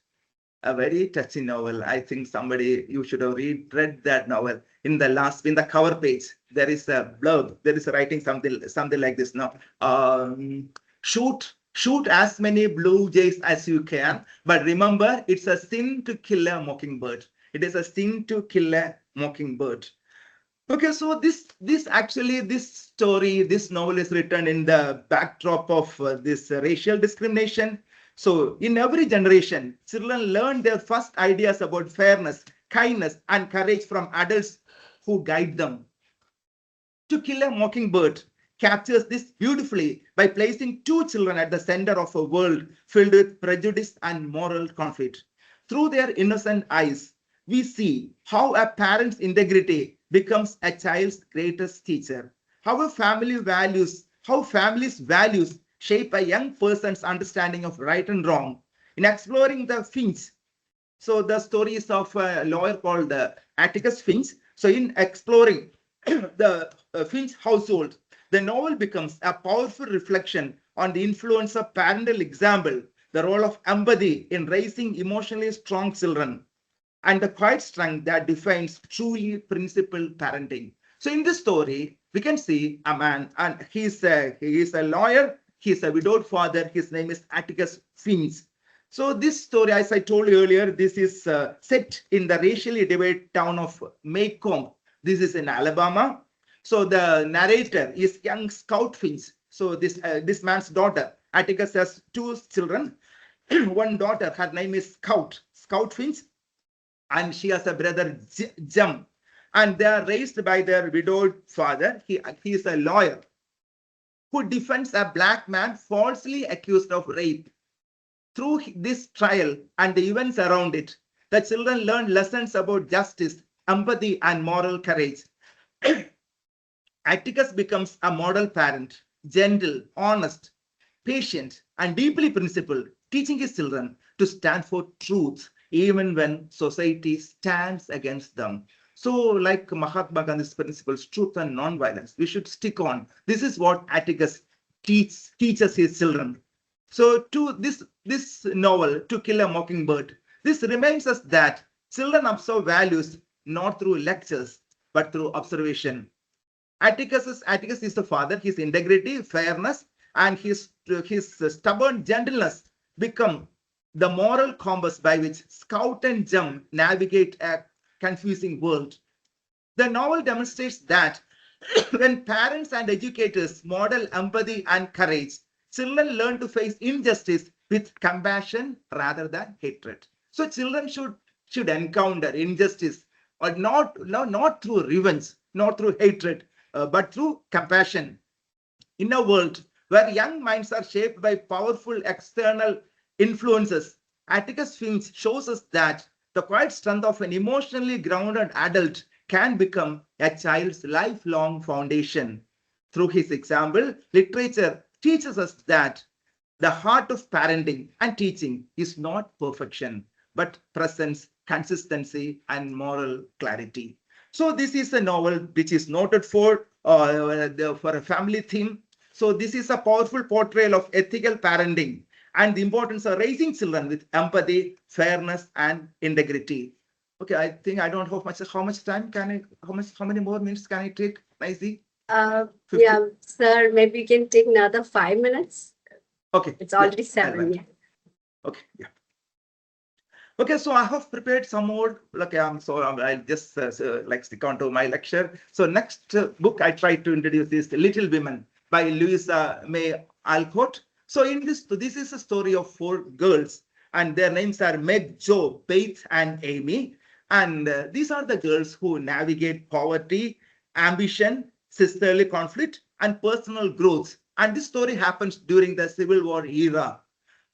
a very touching novel. I think you should have read that novel. In the cover page, there is a blurb. There is a writing something like this. Now, shoot as many blue jays as you can, but remember, it's a sin to kill a mockingbird. It is a sin to kill a mockingbird. Okay, so this story, this novel is written in the backdrop of this racial discrimination. So in every generation, children learn their first ideas about fairness, kindness, and courage from adults who guide them. To Kill a Mockingbird captures this beautifully by placing two children at the center of a world filled with prejudice and moral conflict. Through their innocent eyes, we see how a parent's integrity becomes a child's greatest teacher. How families' values shape a young person's understanding of right and wrong. In exploring the Finch, so the story is of a lawyer called Atticus Finch. So in exploring the Finch household, the novel becomes a powerful reflection on the influence of parental example, the role of empathy in raising emotionally strong children, and the quiet strength that defines truly principled parenting. So in this story, we can see a man, and he is a lawyer. He is a widowed father. His name is Atticus Finch. So this story, as I told you earlier, this is set in the racially divided town of Maycomb. This is in Alabama. So the narrator is young Scout Finch. So this man's daughter, Atticus, has two children. One daughter, her name is Scout Finch, and she has a brother, Jem. And they are raised by their widowed father. He is a lawyer who defends a black man falsely accused of rape. Through this trial and the events around it, the children learn lessons about justice, empathy, and moral courage. Atticus becomes a model parent, gentle, honest, patient, and deeply principled, teaching his children to stand for truth even when society stands against them. So, like Mahatma Gandhi's principles, truth and non-violence, we should stick on. This is what Atticus teaches his children. So, to this novel, To Kill a Mockingbird, this reminds us that children observe values not through lectures but through observation. Atticus is the father. His integrity, fairness, and his stubborn gentleness become the moral compass by which Scout and Jem navigate a confusing world. The novel demonstrates that when parents and educators model empathy and courage, children learn to face injustice with compassion rather than hatred. So children should encounter injustice or not through revenge, not through hatred, but through compassion. In a world where young minds are shaped by powerful external influences, Atticus Finch shows us that the quiet strength of an emotionally grounded adult can become a child's lifelong foundation. Through his example, literature teaches us that the heart of parenting and teaching is not perfection, but presence, consistency, and moral clarity. So this is a novel which is noted for a family theme. So this is a powerful portrayal of ethical parenting and the importance of raising children with empathy, fairness, and integrity. Okay, I think I don't know how much time can I, how many more minutes can I take, Naisi? Yeah, sir, maybe you can take another 5 minutes. Okay. It's already 7. Yeah. Okay, yeah. Okay, so I have prepared some more. Okay, I'll just like stick on to my lecture. So next book I try to introduce is Little Women by Louisa May Alcott. So this is a story of 4 girls, and their names are Meg, Jo, Faith, and Amy. And these are the girls who navigate poverty, ambition, sisterly conflict, and personal growth. And this story happens during the Civil War era.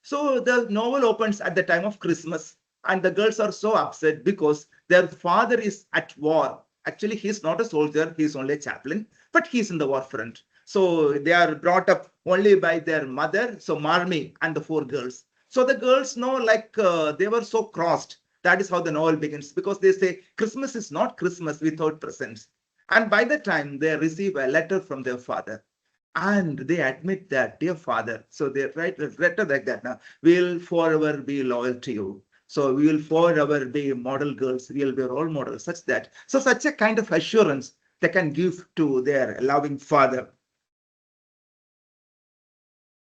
So the novel opens at the time of Christmas, and the girls are so upset because their father is at war. Actually, he's not a soldier, he's only a chaplain, but he's in the war front. So they are brought up only by their mother, so Marmee and the 4 girls. So the girls know, like they were so crossed. That is how the novel begins, because they say Christmas is not Christmas without presents. And by the time they receive a letter from their father, and they admit that, dear father, so they write a letter like that now, we'll forever be loyal to you. So we will forever be model girls, we will be role models, such that. So such a kind of assurance they can give to their loving father.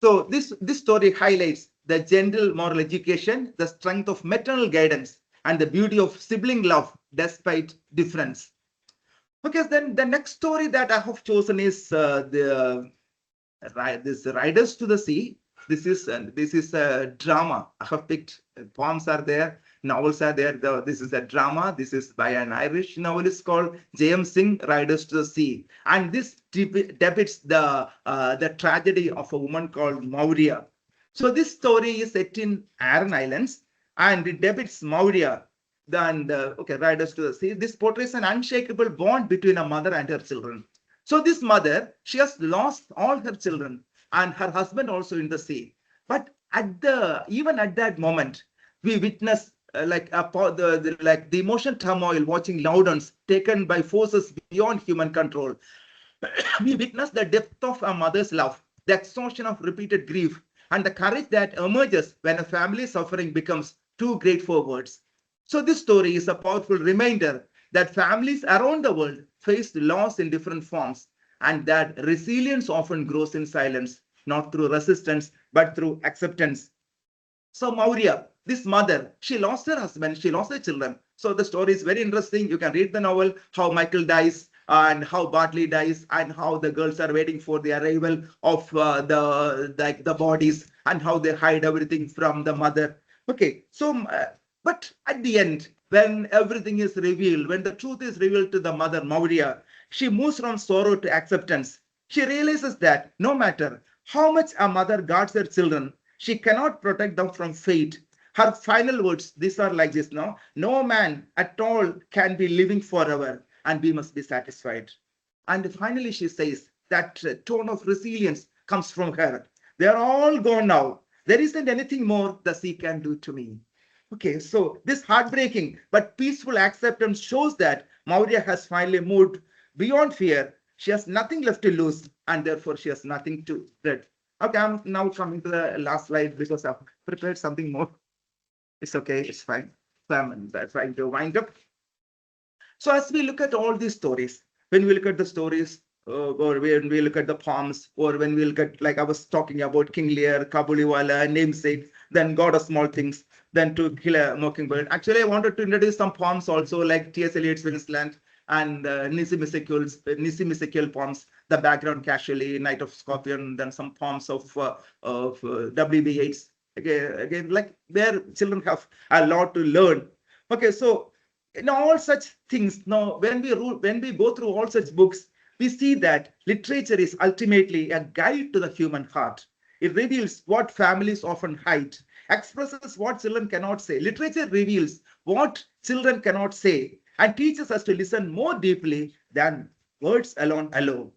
So this story highlights the gentle moral education, the strength of maternal guidance, and the beauty of sibling love despite difference. Okay, then the next story that I have chosen is this Riders to the Sea. This is a drama. I have picked poems are there, novels are there. This is a drama. This is by an Irish novelist called James Singh, Riders to the Sea, and this depicts the tragedy of a woman called Maurya. So this story is set in Aran Islands, and it depicts Maurya. And okay, Riders to the Sea. This portrays an unshakable bond between a mother and her children. So this mother, she has lost all her children and her husband also in the sea. But even at that moment, we witness like the emotional turmoil, watching loved ones taken by forces beyond human control. We witness the depth of a mother's love, the exhaustion of repeated grief, and the courage that emerges when a family suffering becomes too great for words. So this story is a powerful reminder that families around the world face loss in different forms, and that resilience often grows in silence, not through resistance, but through acceptance. So Maurya, this mother, she lost her husband, she lost her children. So the story is very interesting. You can read the novel, how Michael dies and how Bartley dies, and how the girls are waiting for the arrival of the bodies, and how they hide everything from the mother. Okay, so but at the end, when everything is revealed, when the truth is revealed to the mother Maurya, she moves from sorrow to acceptance. She realizes that no matter how much a mother guards her children, she cannot protect them from fate. Her final words, these are like this, no? No man at all can be living forever, and we must be satisfied. And finally, she says that tone of resilience comes from her. They are all gone now. There isn't anything more the sea can do to me. Okay, so this heartbreaking but peaceful acceptance shows that Maurya has finally moved beyond fear. She has nothing left to lose, and therefore she has nothing to dread. Okay, I'm now coming to the last slide because I've prepared something more. It's okay, it's fine. So I'm trying to wind up. So as we look at all these stories, when we look at the stories, or when we look at the poems, or when we look at, like I was talking about King Lear, Kabuliwala, Namesake, then God of Small Things, then To Kill a Mockingbird. Actually, I wanted to introduce some poems also, like T.S. Eliot's Wasteland and Nissim Ezekiel poems, The Background Casually, Night of Scorpion, then some poems of W.B. Yeats. Again, like where children have a lot to learn. Okay, so in all such things, now when we go through all such books, we see that literature is ultimately a guide to the human heart. It reveals what families often hide, expresses what children cannot say. Literature reveals what children cannot say and teaches us to listen more deeply than words alone allow.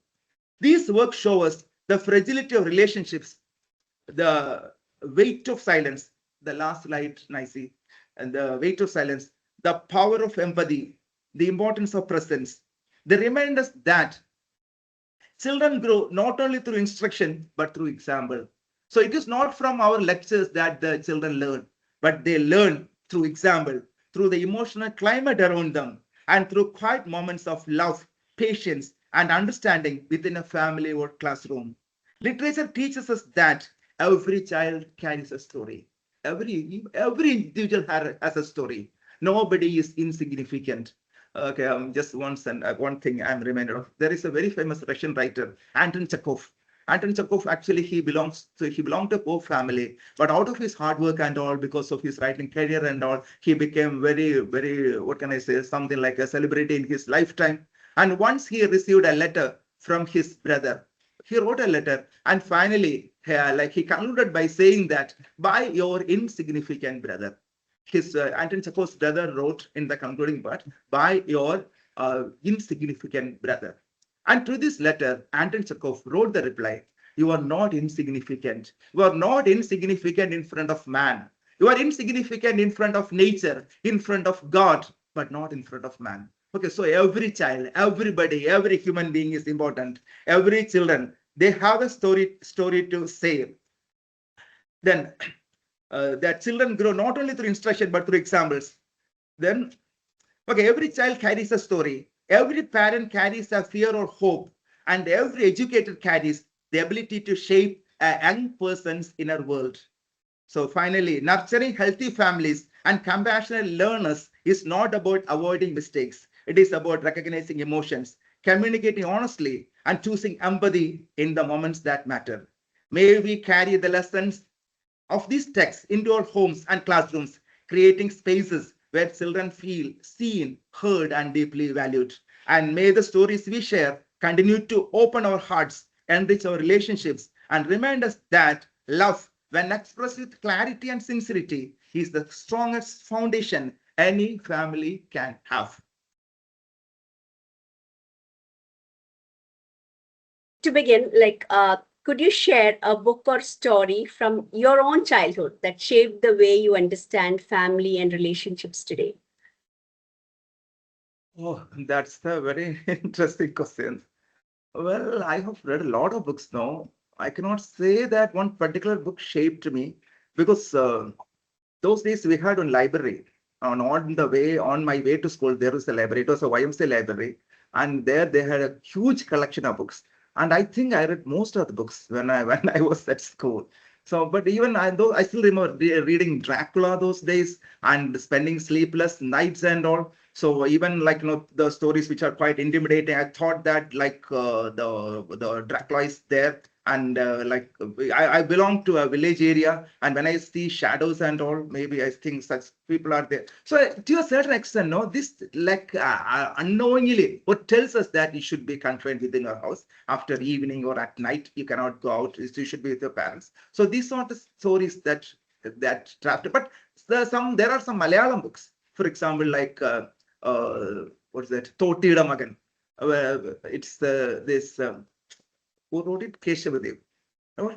These works show us the fragility of relationships, the weight of silence, the last slide, Nicey, and the weight of silence, the power of empathy, the importance of presence. They remind us that children grow not only through instruction, but through example. So it is not from our lectures that the children learn, but they learn through example, through the emotional climate around them, and through quiet moments of love, patience, and understanding within a family or classroom. Literature teaches us that every child carries a story. Every individual has a story. Nobody is insignificant. Okay, just one thing I'm reminded of. There is a very famous Russian writer, Anton Chekhov. Anton Chekhov actually he belonged to a poor family, but out of his hard work and all, because of his writing career and all, he became very what can I say, something like a celebrity in his lifetime. And once he received a letter from his brother, he wrote a letter, and finally, like he concluded by saying that, by your insignificant brother. His Anton Chekhov's brother wrote in the concluding part, by your insignificant brother. And to this letter, Anton Chekhov wrote the reply, you are not insignificant. You are not insignificant in front of man. You are insignificant in front of nature, in front of God, but not in front of man. Okay, so every child, everybody, every human being is important. Every children, they have a story to say. Then that children grow not only through instruction but through examples. Then, okay, every child carries a story. Every parent carries a fear or hope, and every educator carries the ability to shape a young person's inner world. So finally, nurturing healthy families and compassionate learners is not about avoiding mistakes. It is about recognizing emotions, communicating honestly, and choosing empathy in the moments that matter. May we carry the lessons of these texts into our homes and classrooms, creating spaces where children feel seen, heard, and deeply valued. And may the stories we share continue to open our hearts, enrich our relationships, and remind us that love, when expressed with clarity and sincerity, is the strongest foundation any family can have. To begin, could you share a book or story from your own childhood that shaped the way you understand family and relationships today? Oh, that's a very interesting question. Well, I have read a lot of books now. I cannot say that one particular book shaped me because those days we had a library. On my way to school, there was a library. It was a YMCA library, and there they had a huge collection of books. And I think I read most of the books when I when I was at school. So, but even I though I still remember reading Dracula those days and spending sleepless nights and all. So even like the stories which are quite intimidating, I thought that like the Dracula is there, and I belong to a village area, and when I see shadows and all, maybe I think such people are there. So to a certain extent, no, this like unknowingly what tells us that you should be confined within your house after evening or at night. You cannot go out. You should be with your parents. So these are the stories that drafted. But There are some Malayalam books, for example, like what's that? Tottiയുടെ Magan. It's this who wrote it? Keshav. Oh,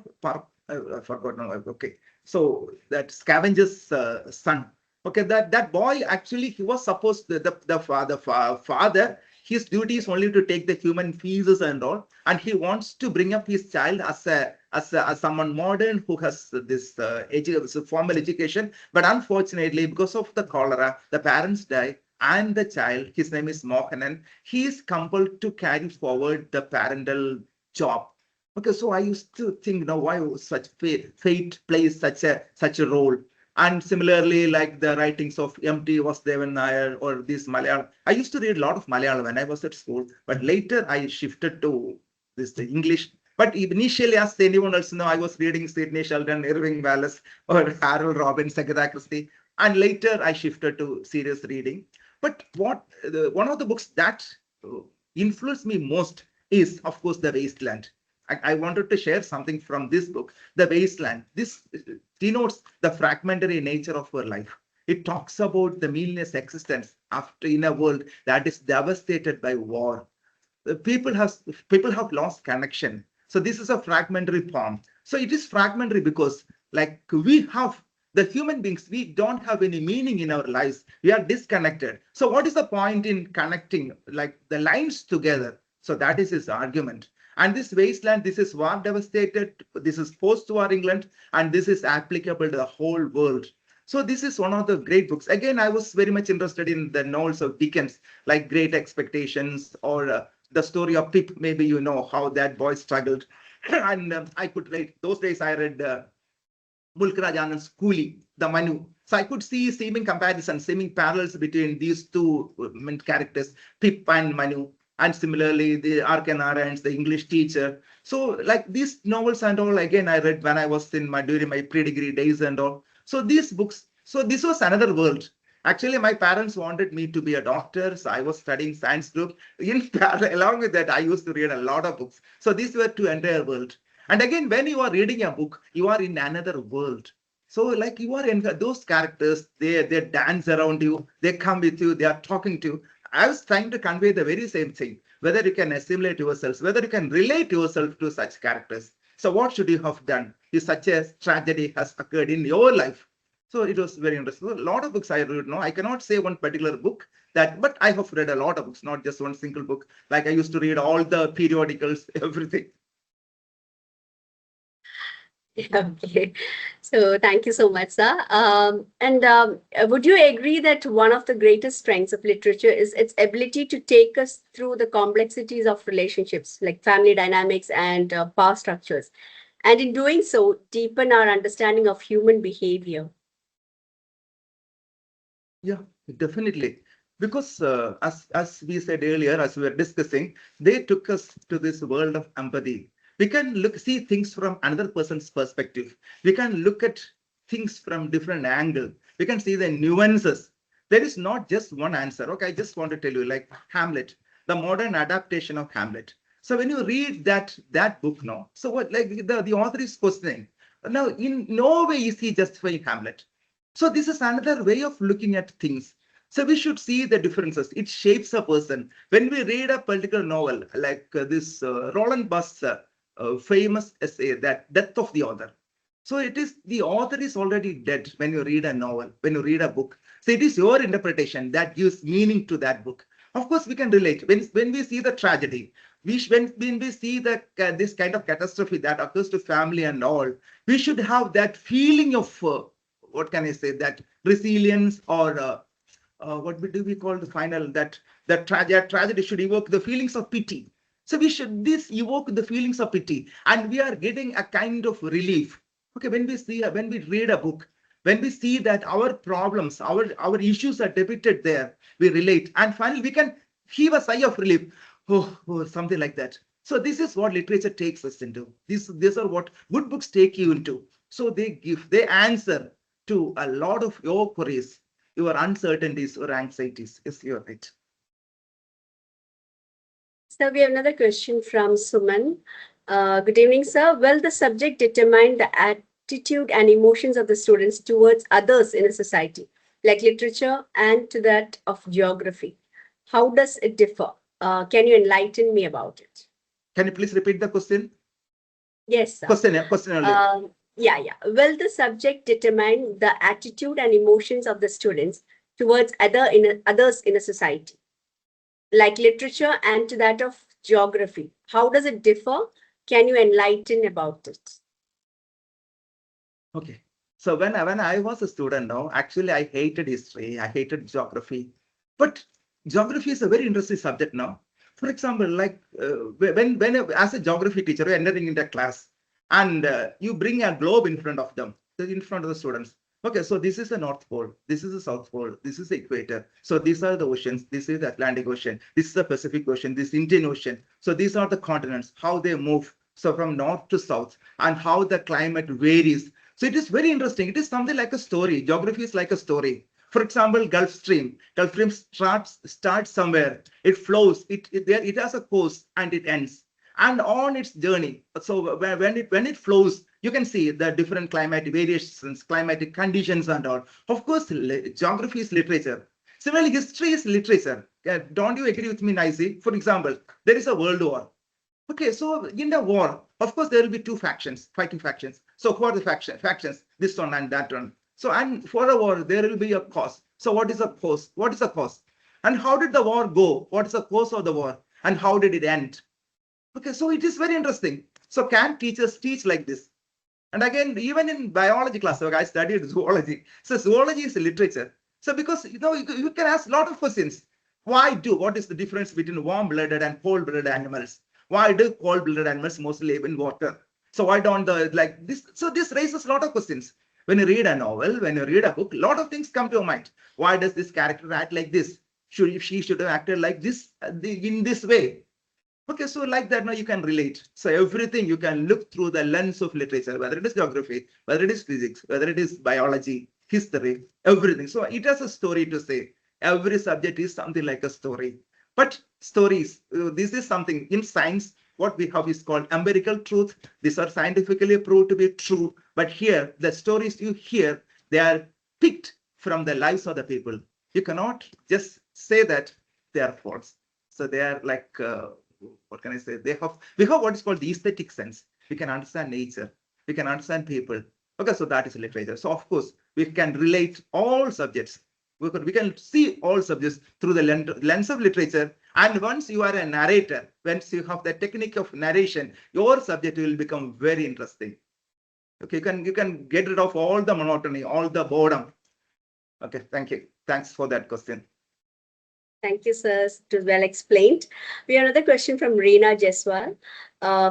I forgot now. Okay, so that scavenger's son. Okay, that boy actually he was supposed the father. His duty is only to take the human feces and all, and he wants to bring up his child as someone modern who has this formal education. But unfortunately, because of the cholera, the parents die, and the child, his name is Mohanan, he is compelled to carry forward the parental job. Okay, so I used to think, now why such fate plays such a role. And similarly, like the writings of M.T. Vasudevan Nair or this Malayalam, I used to read a lot of Malayalam when I was at school, but later I shifted to this English. But initially, as anyone else know, I was reading Sidney Sheldon, Irving Wallace, or Harold Robbins, Agatha Christie, and later I shifted to serious reading. But one of the books that influenced me most is, of course, The Wasteland. I wanted to share something from this book, The Wasteland. This denotes the fragmentary nature of our life. It talks about the meaningless existence after in a world that is devastated by war. People have lost connection. So this is a fragmentary poem. So it is fragmentary because, like, we have the human beings, we don't have any meaning in our lives. We are disconnected. So what is the point in connecting like the lines together? So that is his argument. And this wasteland, this is war devastated, this is post-war England, and this is applicable to the whole world. So this is one of the great books. Again, I was very much interested in the novels of Dickens, like Great Expectations or the story of Pip. Maybe you know how that boy struggled. And I could read, those days I read Mulkraj Anand's Coolie, the Manu. So I could see seeming comparisons, seeming parallels between these two main characters, Pip and Manu. And similarly, the Arkanara, the English teacher. So like these novels and all, again, I read when I was during my pre-degree days and all. So these books, so this was another world. Actually, my parents wanted me to be a doctor, so I was studying science group. In parallel, along with that, I used to read a lot of books. So these were two entire world. And again, when you are reading a book, you are in another world. So like you are in those characters, they dance around you, they come with you, they are talking to you. I was trying to convey the very same thing, whether you can assimilate yourselves, whether you can relate yourself to such characters. So what should you have done if such a tragedy has occurred in your life? So it was very interesting. So a lot of books I read. No, I cannot say one particular book but I have read a lot of books, not just one single book. Like I used to read all the periodicals, everything. Okay. So thank you so much, sir. Would you agree that one of the greatest strengths of literature is its ability to take us through the complexities of relationships, like family dynamics and power structures, and in doing so, deepen our understanding of human behavior? Yeah, definitely. Because as we said earlier, as we were discussing, they took us to this world of empathy. We can see things from another person's perspective. We can look at things from different angle. We can see the nuances. There is not just one answer. Okay, I just want to tell you, like Hamlet, the modern adaptation of Hamlet. So when you read that book now, so what like the author is questioning. Now, in no way is he justifying Hamlet. So this is another way of looking at things. So we should see the differences. It shapes a person. When we read a political novel like this Roland Barthes' famous essay, that Death of the Author. So it is the author is already dead when you read a novel, when you read a book. So it is your interpretation that gives meaning to that book. Of course, we can relate. When we see the tragedy, when we see this kind of catastrophe that occurs to family and all, we should have that feeling of what can I say, that resilience or what do we call the final, that tragedy should evoke the feelings of pity. So we should this evoke the feelings of pity, and we are getting a kind of relief. Okay, when we read a book, when we see that our problems, our issues are depicted there, we relate, and finally we can heave a sigh of relief. Oh, something like that. So this is what literature takes us into. These are what good books take you into. So they answer to a lot of your queries, your uncertainties or anxieties. Yes, you're right. So we have another question from Suman. Good evening, sir. Will the subject determine the attitude and emotions of the students towards others in a society, like literature, and to that of geography. How does it differ? Can you enlighten me about it? Can you please repeat the question? Yes, sir. Question, yeah, question only. Yeah, yeah. Will the subject determine the attitude and emotions of the students towards others in a society, like literature and to that of geography? How does it differ? Can you enlighten about it? Okay. So when I was a student now, actually I hated history, I hated geography, but geography is a very interesting subject now. For example, like when as a geography teacher, you're entering in the class and you bring a globe in front of them, in front of the students. Okay, so this is the North Pole, this is the South Pole, this is the equator. So these are the oceans, this is the Atlantic Ocean, this is the Pacific Ocean, this Indian Ocean. So these are the continents, how they move. So from north to south and how the climate varies. So it is very interesting. It is something like a story. Geography is like a story. For example, Gulf Stream. Gulf Stream starts somewhere. It flows. It has a course and it ends. And on its journey, so when it flows, you can see the different climatic variations, climatic conditions, and all. Of course, geography is literature. Similarly, history is literature. Don't you agree with me, Naisi? For example, there is a world war. Okay, so in the war, of course, there will be two factions, fighting factions. So who are the factions? This one and that one. So and for a war, there will be a cause. So what is a cause? What is a cause? And how did the war go? What is the cause of the war? And how did it end? Okay, so it is very interesting. So can teachers teach like this? And again, even in biology class, so I studied zoology. So zoology is literature. So because you can ask a lot of questions. What is the difference between warm-blooded and cold-blooded animals? Why do cold-blooded animals mostly live in water? So why don't the like this? So this raises a lot of questions. When you read a novel, when you read a book, a lot of things come to your mind. Why does this character act like this? She should have acted like this in this way? Okay, so like that now you can relate. So everything you can look through the lens of literature, whether it is geography, whether it is physics, whether it is biology, history, everything. So it has a story to say. Every subject is something like a story. But stories, this is something in science, what we have is called empirical truth. These are scientifically proved to be true. But here, the stories you hear, they are picked from the lives of the people. You cannot just say that they are false. So they are like what can I say? We have what is called the aesthetic sense. We can understand nature. We can understand people. Okay, so that is literature. So of course we can relate all subjects. We can see all subjects through the lens of literature. And once you are a narrator, once you have the technique of narration, your subject will become very interesting. Okay, you can get rid of all the monotony, all the boredom. Okay, thank you. Thanks for that question. Thank you, sir. It was well explained. We have another question from Reena Jeswal.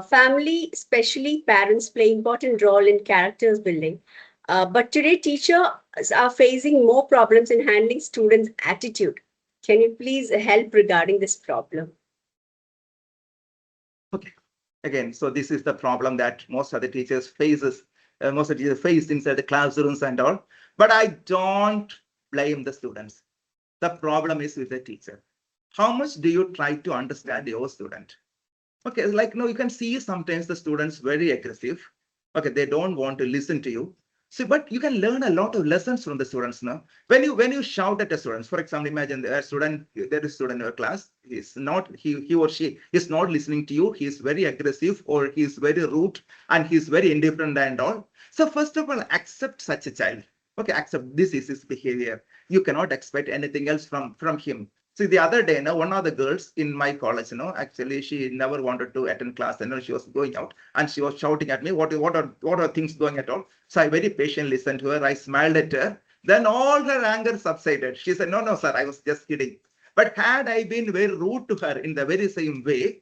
Family, especially parents, play important role in characters building. But today, teachers are facing more problems in handling students' attitude. Can you please help regarding this problem? Okay. Again, so this is the problem that most of the teachers most of the teachers face inside the classrooms and all. But I don't blame the students. The problem is with the teacher. How much do you try to understand your student? Okay, like no, you can see sometimes the students very aggressive. Okay, they don't want to listen to you. So, but you can learn a lot of lessons from the students now. When you shout at the students, for example, imagine there is a student in your class. He or she is not listening to you. He is very aggressive or he is very rude and he is very indifferent and all. So first of all, accept such a child. Okay, accept this is his behavior. You cannot expect anything else from him. See, the other day, one of the girls in my college, actually, she never wanted to attend class. She was going out and she was shouting at me, what are things going at all? So I very patiently listened to her. I smiled at her. Then all her anger subsided. She said, no, sir, I was just kidding. But had I been very rude to her in the very same way,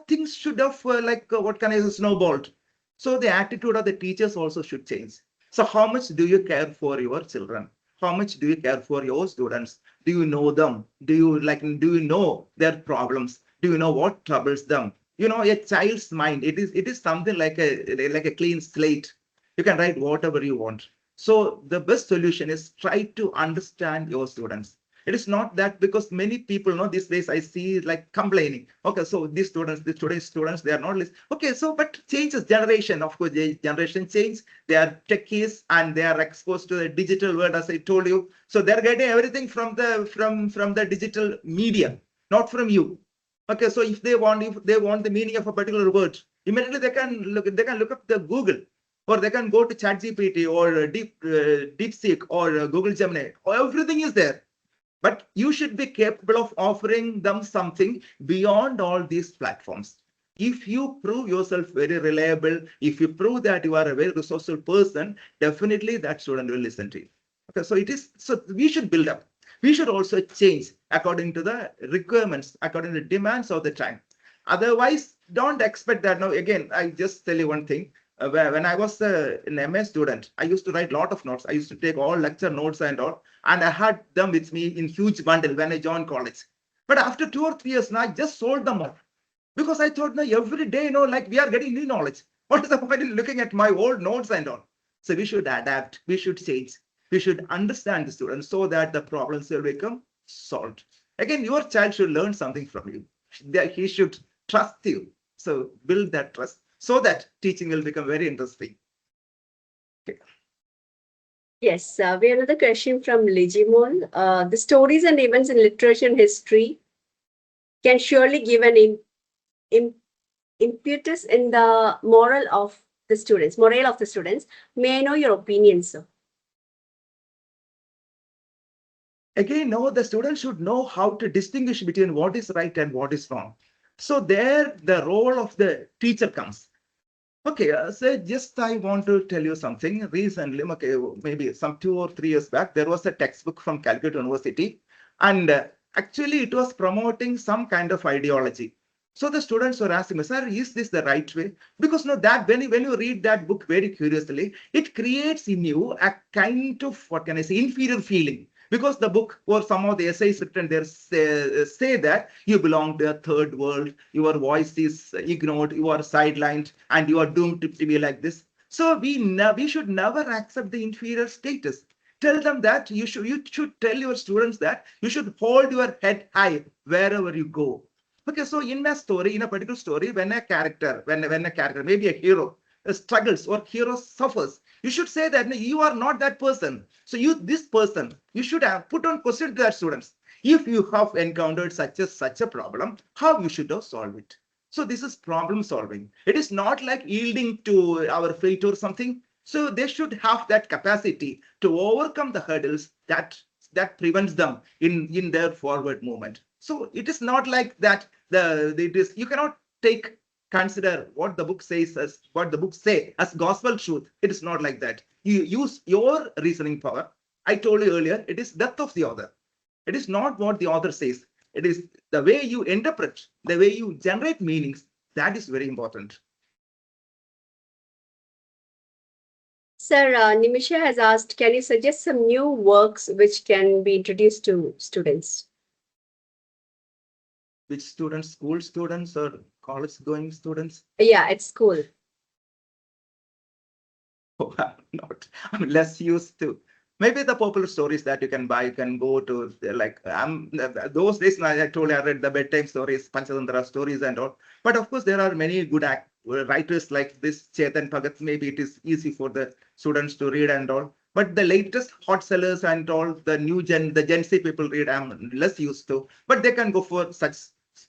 things should have, what can I say, snowballed. So the attitude of the teachers also should change. So how much do you care for your children? How much do you care for your students? Do you know them? Do you know their problems? Do you know what troubles them? A child's mind, it is something like a clean slate. You can write whatever you want. So the best solution is try to understand your students. It is not that, because many people know these days I see like complaining. Okay, so these students, today's students, they are not listening. Okay, so but changes generation, of course, the generation change. They are techies and they are exposed to the digital world, as I told you. So they're getting everything from the digital media, not from you. Okay, so if they want the meaning of a particular word, immediately they can look up the Google, or they can go to ChatGPT or DeepSeek or Google Gemini. Everything is there. But you should be capable of offering them something beyond all these platforms. If you prove yourself very reliable, if you prove that you are a very resourceful person, definitely that student will listen to you. Okay, so we should build up. We should also change according to the requirements, according to the demands of the time. Otherwise, don't expect that. Now, again, I just tell you one thing. When I was an MA student, I used to write a lot of notes. I used to take all lecture notes and all, and I had them with me in huge bundle when I joined college. But after 2 or 3 years now, I just sold them all, because I thought, no, every day, like we are getting new knowledge. What is the point in looking at my old notes and all? So we should adapt, we should change, we should understand the students so that the problems will become solved. Again, your child should learn something from you. He should trust you. So build that trust so that teaching will become very interesting. Okay. Yes, we have another question from Ligimon. The stories and events in literature and history can surely give an im- impetus in the morale of the students. May I know your opinion, sir? Again, no, the student should know how to distinguish between what is right and what is wrong. So there, the role of the teacher comes. Okay, so just I want to tell you something. Recently, okay, maybe some 2 or 3 years back, there was a textbook from Calcutta University, and actually it was promoting some kind of ideology. So the students were asking me, sir, is this the right way? Because no, that when you read that book very curiously, it creates in you a kind of, what can I say, inferior feeling. Because the book or some of the essays written there say that you belong to a third world, your voice is ignored, you are sidelined, and you are doomed to be like this. So we should never accept the inferior status. Tell them that you should tell your students that you should hold your head high wherever you go. Okay, so in a story, in a particular story, when a character, maybe a hero, struggles or hero suffers, you should say that, "No, you are not that person. So this person, you should have put on question to that students. If you have encountered such a problem, how you should have solved it. So this is problem solving. It is not like yielding to our fate or something. So they should have that capacity to overcome the hurdles that prevents them in their forward movement. So it is not like that. It is, you cannot take consider what the book says as what the book say as gospel truth. It is not like that. You use your reasoning power. I told you earlier, it is death of the author. It is not what the author says. It is the way you interpret, the way you generate meanings. That is very important. Sir, Nimisha has asked, can you suggest some new works which can be introduced to students? Which students, school students or college going students? Yeah, at school. Oh, I'm less used to. Maybe the popular stories that you can buy, you can go to like those days. I told you I read the bedtime stories, Panchatantra stories, and all. But of course, there are many good writers like this Chetan Bhagat. Maybe it is easy for the students to read and all. But the latest hot sellers and all the Gen Z people read, I'm less used to. But they can go for such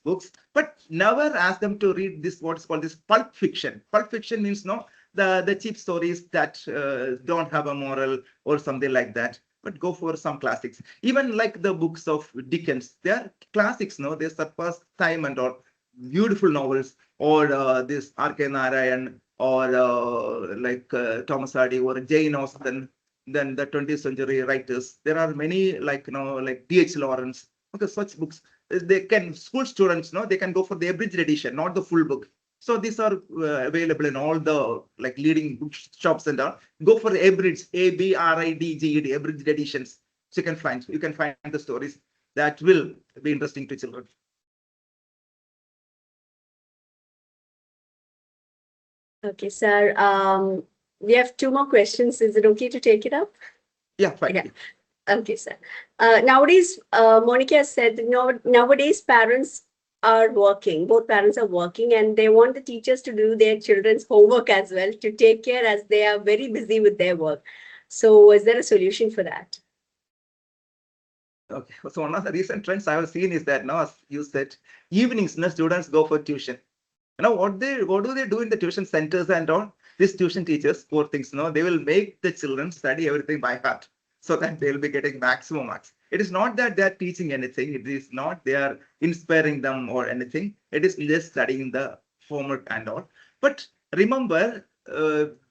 books. But never ask them to read this what's called this pulp fiction. Pulp fiction means no the cheap stories that don't have a moral or something like that, but go for some classics. Even like the books of Dickens, they are classics, no, they surpass time and all. Beautiful novels, or this R.K. Narayan, or like Thomas Hardy or Jane Austen. Then the 20th century writers, there are many, like like D.H. Lawrence. Okay, such books, they can, school students, no, they can go for the abridged edition, not the full book. So these are available in all the like leading bookshops and all. Go for the abridged, ABRIDGED, abridged editions. So you can find the stories that will be interesting to children. Okay, sir. We have two more questions. Is it okay to take it up? Yeah, fine. Yeah. Yeah. Okay, sir. Nowadays, Monica has said that nowadays parents are working, both parents are working, and they want the teachers to do their children's homework as well to take care as they are very busy with their work. So, is there a solution for that? Okay, so one of the recent trends I have seen is that now, as you said, evenings, no, students go for tuition. What do they do in the tuition centers and all? These tuition teachers, poor things, no, they will make the children study everything by heart so that they'll be getting maximum marks. It is not that they're teaching anything. It is not they are inspiring them or anything. It is just studying the homework and all. But remember,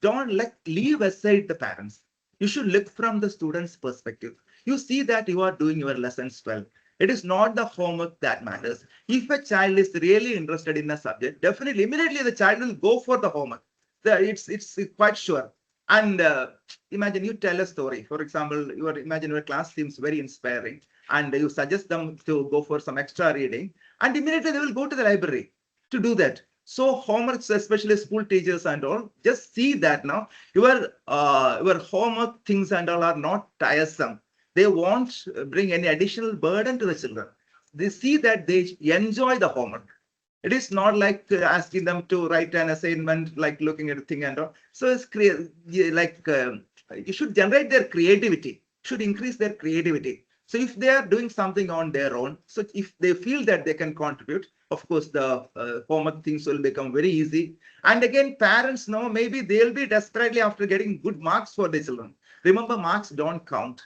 don't leave aside the parents. You should look from the student's perspective. You see that you are doing your lessons well. It is not the homework that matters. If a child is really interested in a subject, definitely, immediately the child will go for the homework. It's quite sure. And imagine you tell a story. For example, imagine your class seems very inspiring, and you suggest them to go for some extra reading, and immediately they will go to the library to do that. So homeworks, especially school teachers and all, just see that now your homework things and all are not tiresome. They won't bring any additional burden to the children. They see that they enjoy the homework. It is not like asking them to write an assignment, like looking at a thing and all. So it's you should generate their creativity, should increase their creativity. So if they are doing something on their own, so if they feel that they can contribute, of course, the homework things will become very easy. And again, parents know maybe they'll be desperately after getting good marks for the children. Remember, marks don't count.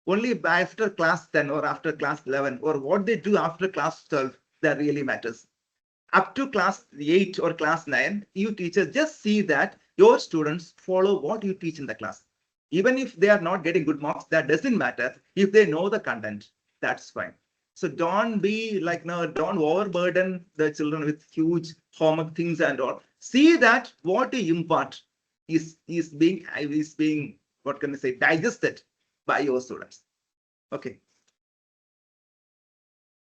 Only after class 10 or after class 11 or what they do after class 12 that really matters. Up to class 8 or class 9, you teachers just see that your students follow what you teach in the class. Even if they are not getting good marks, that doesn't matter. If they know the content, that's fine. So don't be like, no, don't overburden the children with huge homework things and all. See that what you impart is being what can I say, digested by your students. Okay.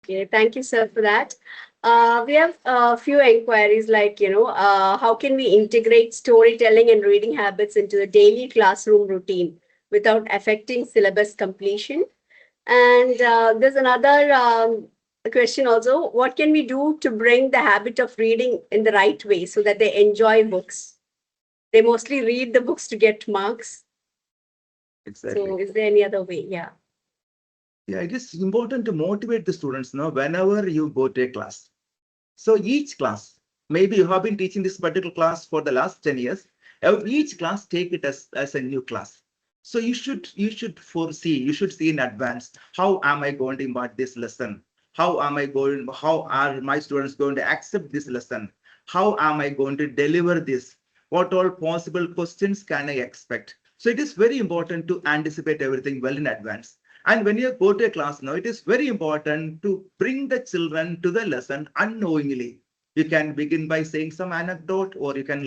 Okay, thank you, sir, for that. We have a few inquiries like, how can we integrate storytelling and reading habits into the daily classroom routine without affecting syllabus completion? And there's another question also. What can we do to bring the habit of reading in the right way so that they enjoy books? They mostly read the books to get marks. Exactly. So is there any other way? Yeah. Yeah, it is important to motivate the students now whenever you go to a class. So each class, maybe you have been teaching this particular class for the last 10 years. Each class take it as a new class. So you should see in advance, how am I going to impart this lesson? How are my students going to accept this lesson? How am I going to deliver this? What all possible questions can I expect? So it is very important to anticipate everything well in advance. And when you go to a class now, it is very important to bring the children to the lesson unknowingly. You can begin by saying some anecdote, or you can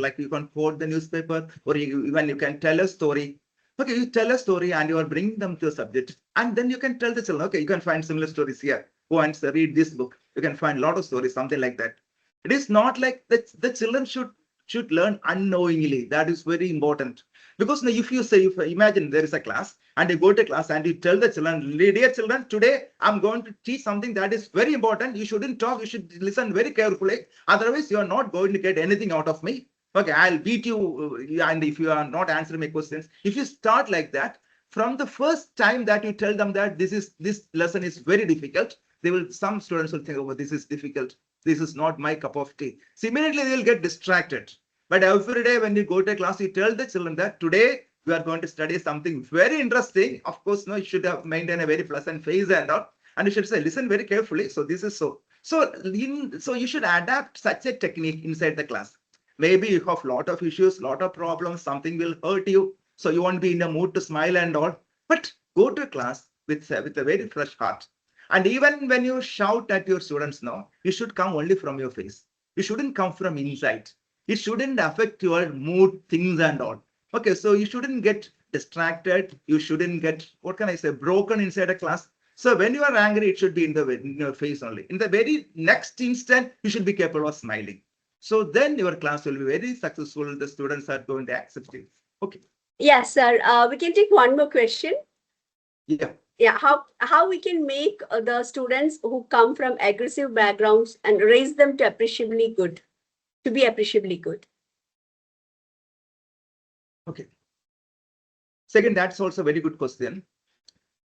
quote the newspaper, or even you can tell a story. Okay, you tell a story and you are bringing them to a subject, and then you can tell the children, okay, you can find similar stories here. Go and read this book. You can find a lot of stories, something like that. It is not like the children should learn unknowingly. That is very important. Because now if you say, if imagine there is a class and you go to class and you tell the children, dear children, today I'm going to teach something that is very important. You shouldn't talk, you should listen very carefully. Otherwise, you are not going to get anything out of me. Okay, I'll beat you. And if you are not answering my questions, if you start like that, from the first time that you tell them that this lesson is very difficult, some students will think, oh, this is difficult. This is not my cup of tea. So immediately they will get distracted. But every day when you go to class, you tell the children that today we are going to study something very interesting. Of course, no, you should have maintained a very pleasant face and all. And you should say, listen very carefully. So this is so. So you should adapt such a technique inside the class. Maybe you have a lot of issues, lot of problems, something will hurt you. So you won't be in a mood to smile and all. But go to class with a very fresh heart. And even when you shout at your students now, you should come only from your face. You shouldn't come from inside. It shouldn't affect your mood, things and all. Okay, so you shouldn't get distracted. You shouldn't get, what can I say, broken inside a class. So when you are angry, it should be in your face only. In the very next instant, you should be capable of smiling. So then your class will be very successful. The students are going to accept it. Okay. Yes, sir. We can take one more question. Yeah. Yeah, how we can make the students who come from aggressive backgrounds and raise them to appreciably good, to be appreciably good. Okay. Second, that's also a very good question.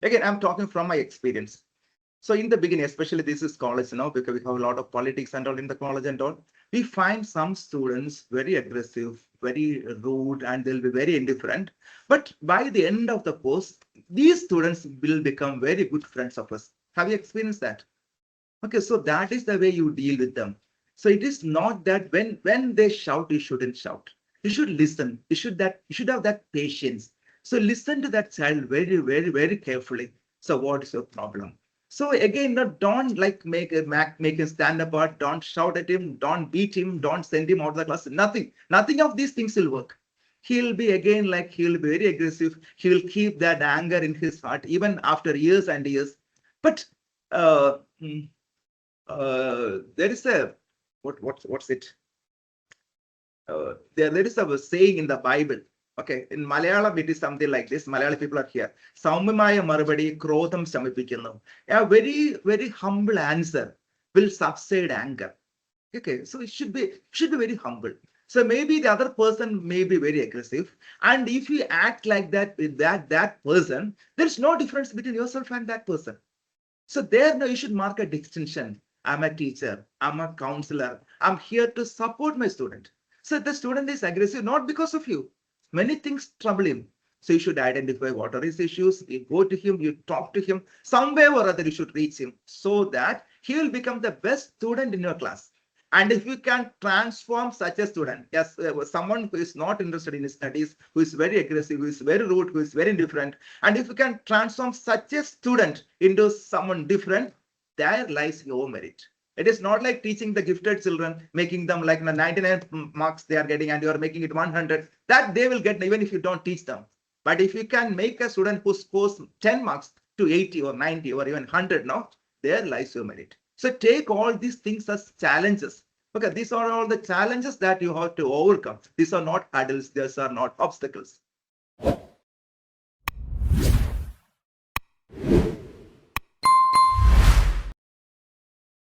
Again, I'm talking from my experience. So in the beginning, especially this is college, because we have a lot of politics and all in the college and all, we find some students very aggressive, very rude, and they'll be very indifferent. But by the end of the course, these students will become very good friends of us. Have you experienced that? Okay, so that is the way you deal with them. So it is not that when they shout, you shouldn't shout. You should listen. You should have that patience. So listen to that child very, very, very carefully. So what is your problem? So again, don't like make him stand apart. Don't shout at him. Don't beat him. Don't send him out of the class. Nothing of these things will work. He'll be again like he'll be very aggressive. He will keep that anger in his heart even after years and years. But uh, there is a what's it? There is a saying in the Bible. Okay, in Malayalam it is something like this. Malayalam people are here. Saumyamaya marubadi krodham shamipikkunnu. A very very humble answer will subside anger. Okay, so it should be very humble. So maybe the other person may be very aggressive, and if you act like that with that person, there is no difference between yourself and that person. So there now you should mark a distinction. I'm a teacher, I'm a counselor, I'm here to support my student. So the student is aggressive not because of you. Many things trouble him. So you should identify what are his issues. You go to him, you talk to him. Some way or other you should reach him so that he will become the best student in your class. And if you can transform such a student, yes, someone who is not interested in his studies, who is very aggressive, who is very rude, who is very indifferent, and if you can transform such a student into someone different, there lies your merit. It is not like teaching the gifted children, making them like the 99 marks they are getting, and you are making it 100. That they will get even if you don't teach them. But if you can make a student who scores 10 marks to 80 or 90 or even 100, now there lies your merit. So take all these things as challenges. Okay, these are all the challenges that you have to overcome. These are not hurdles, these are not obstacles.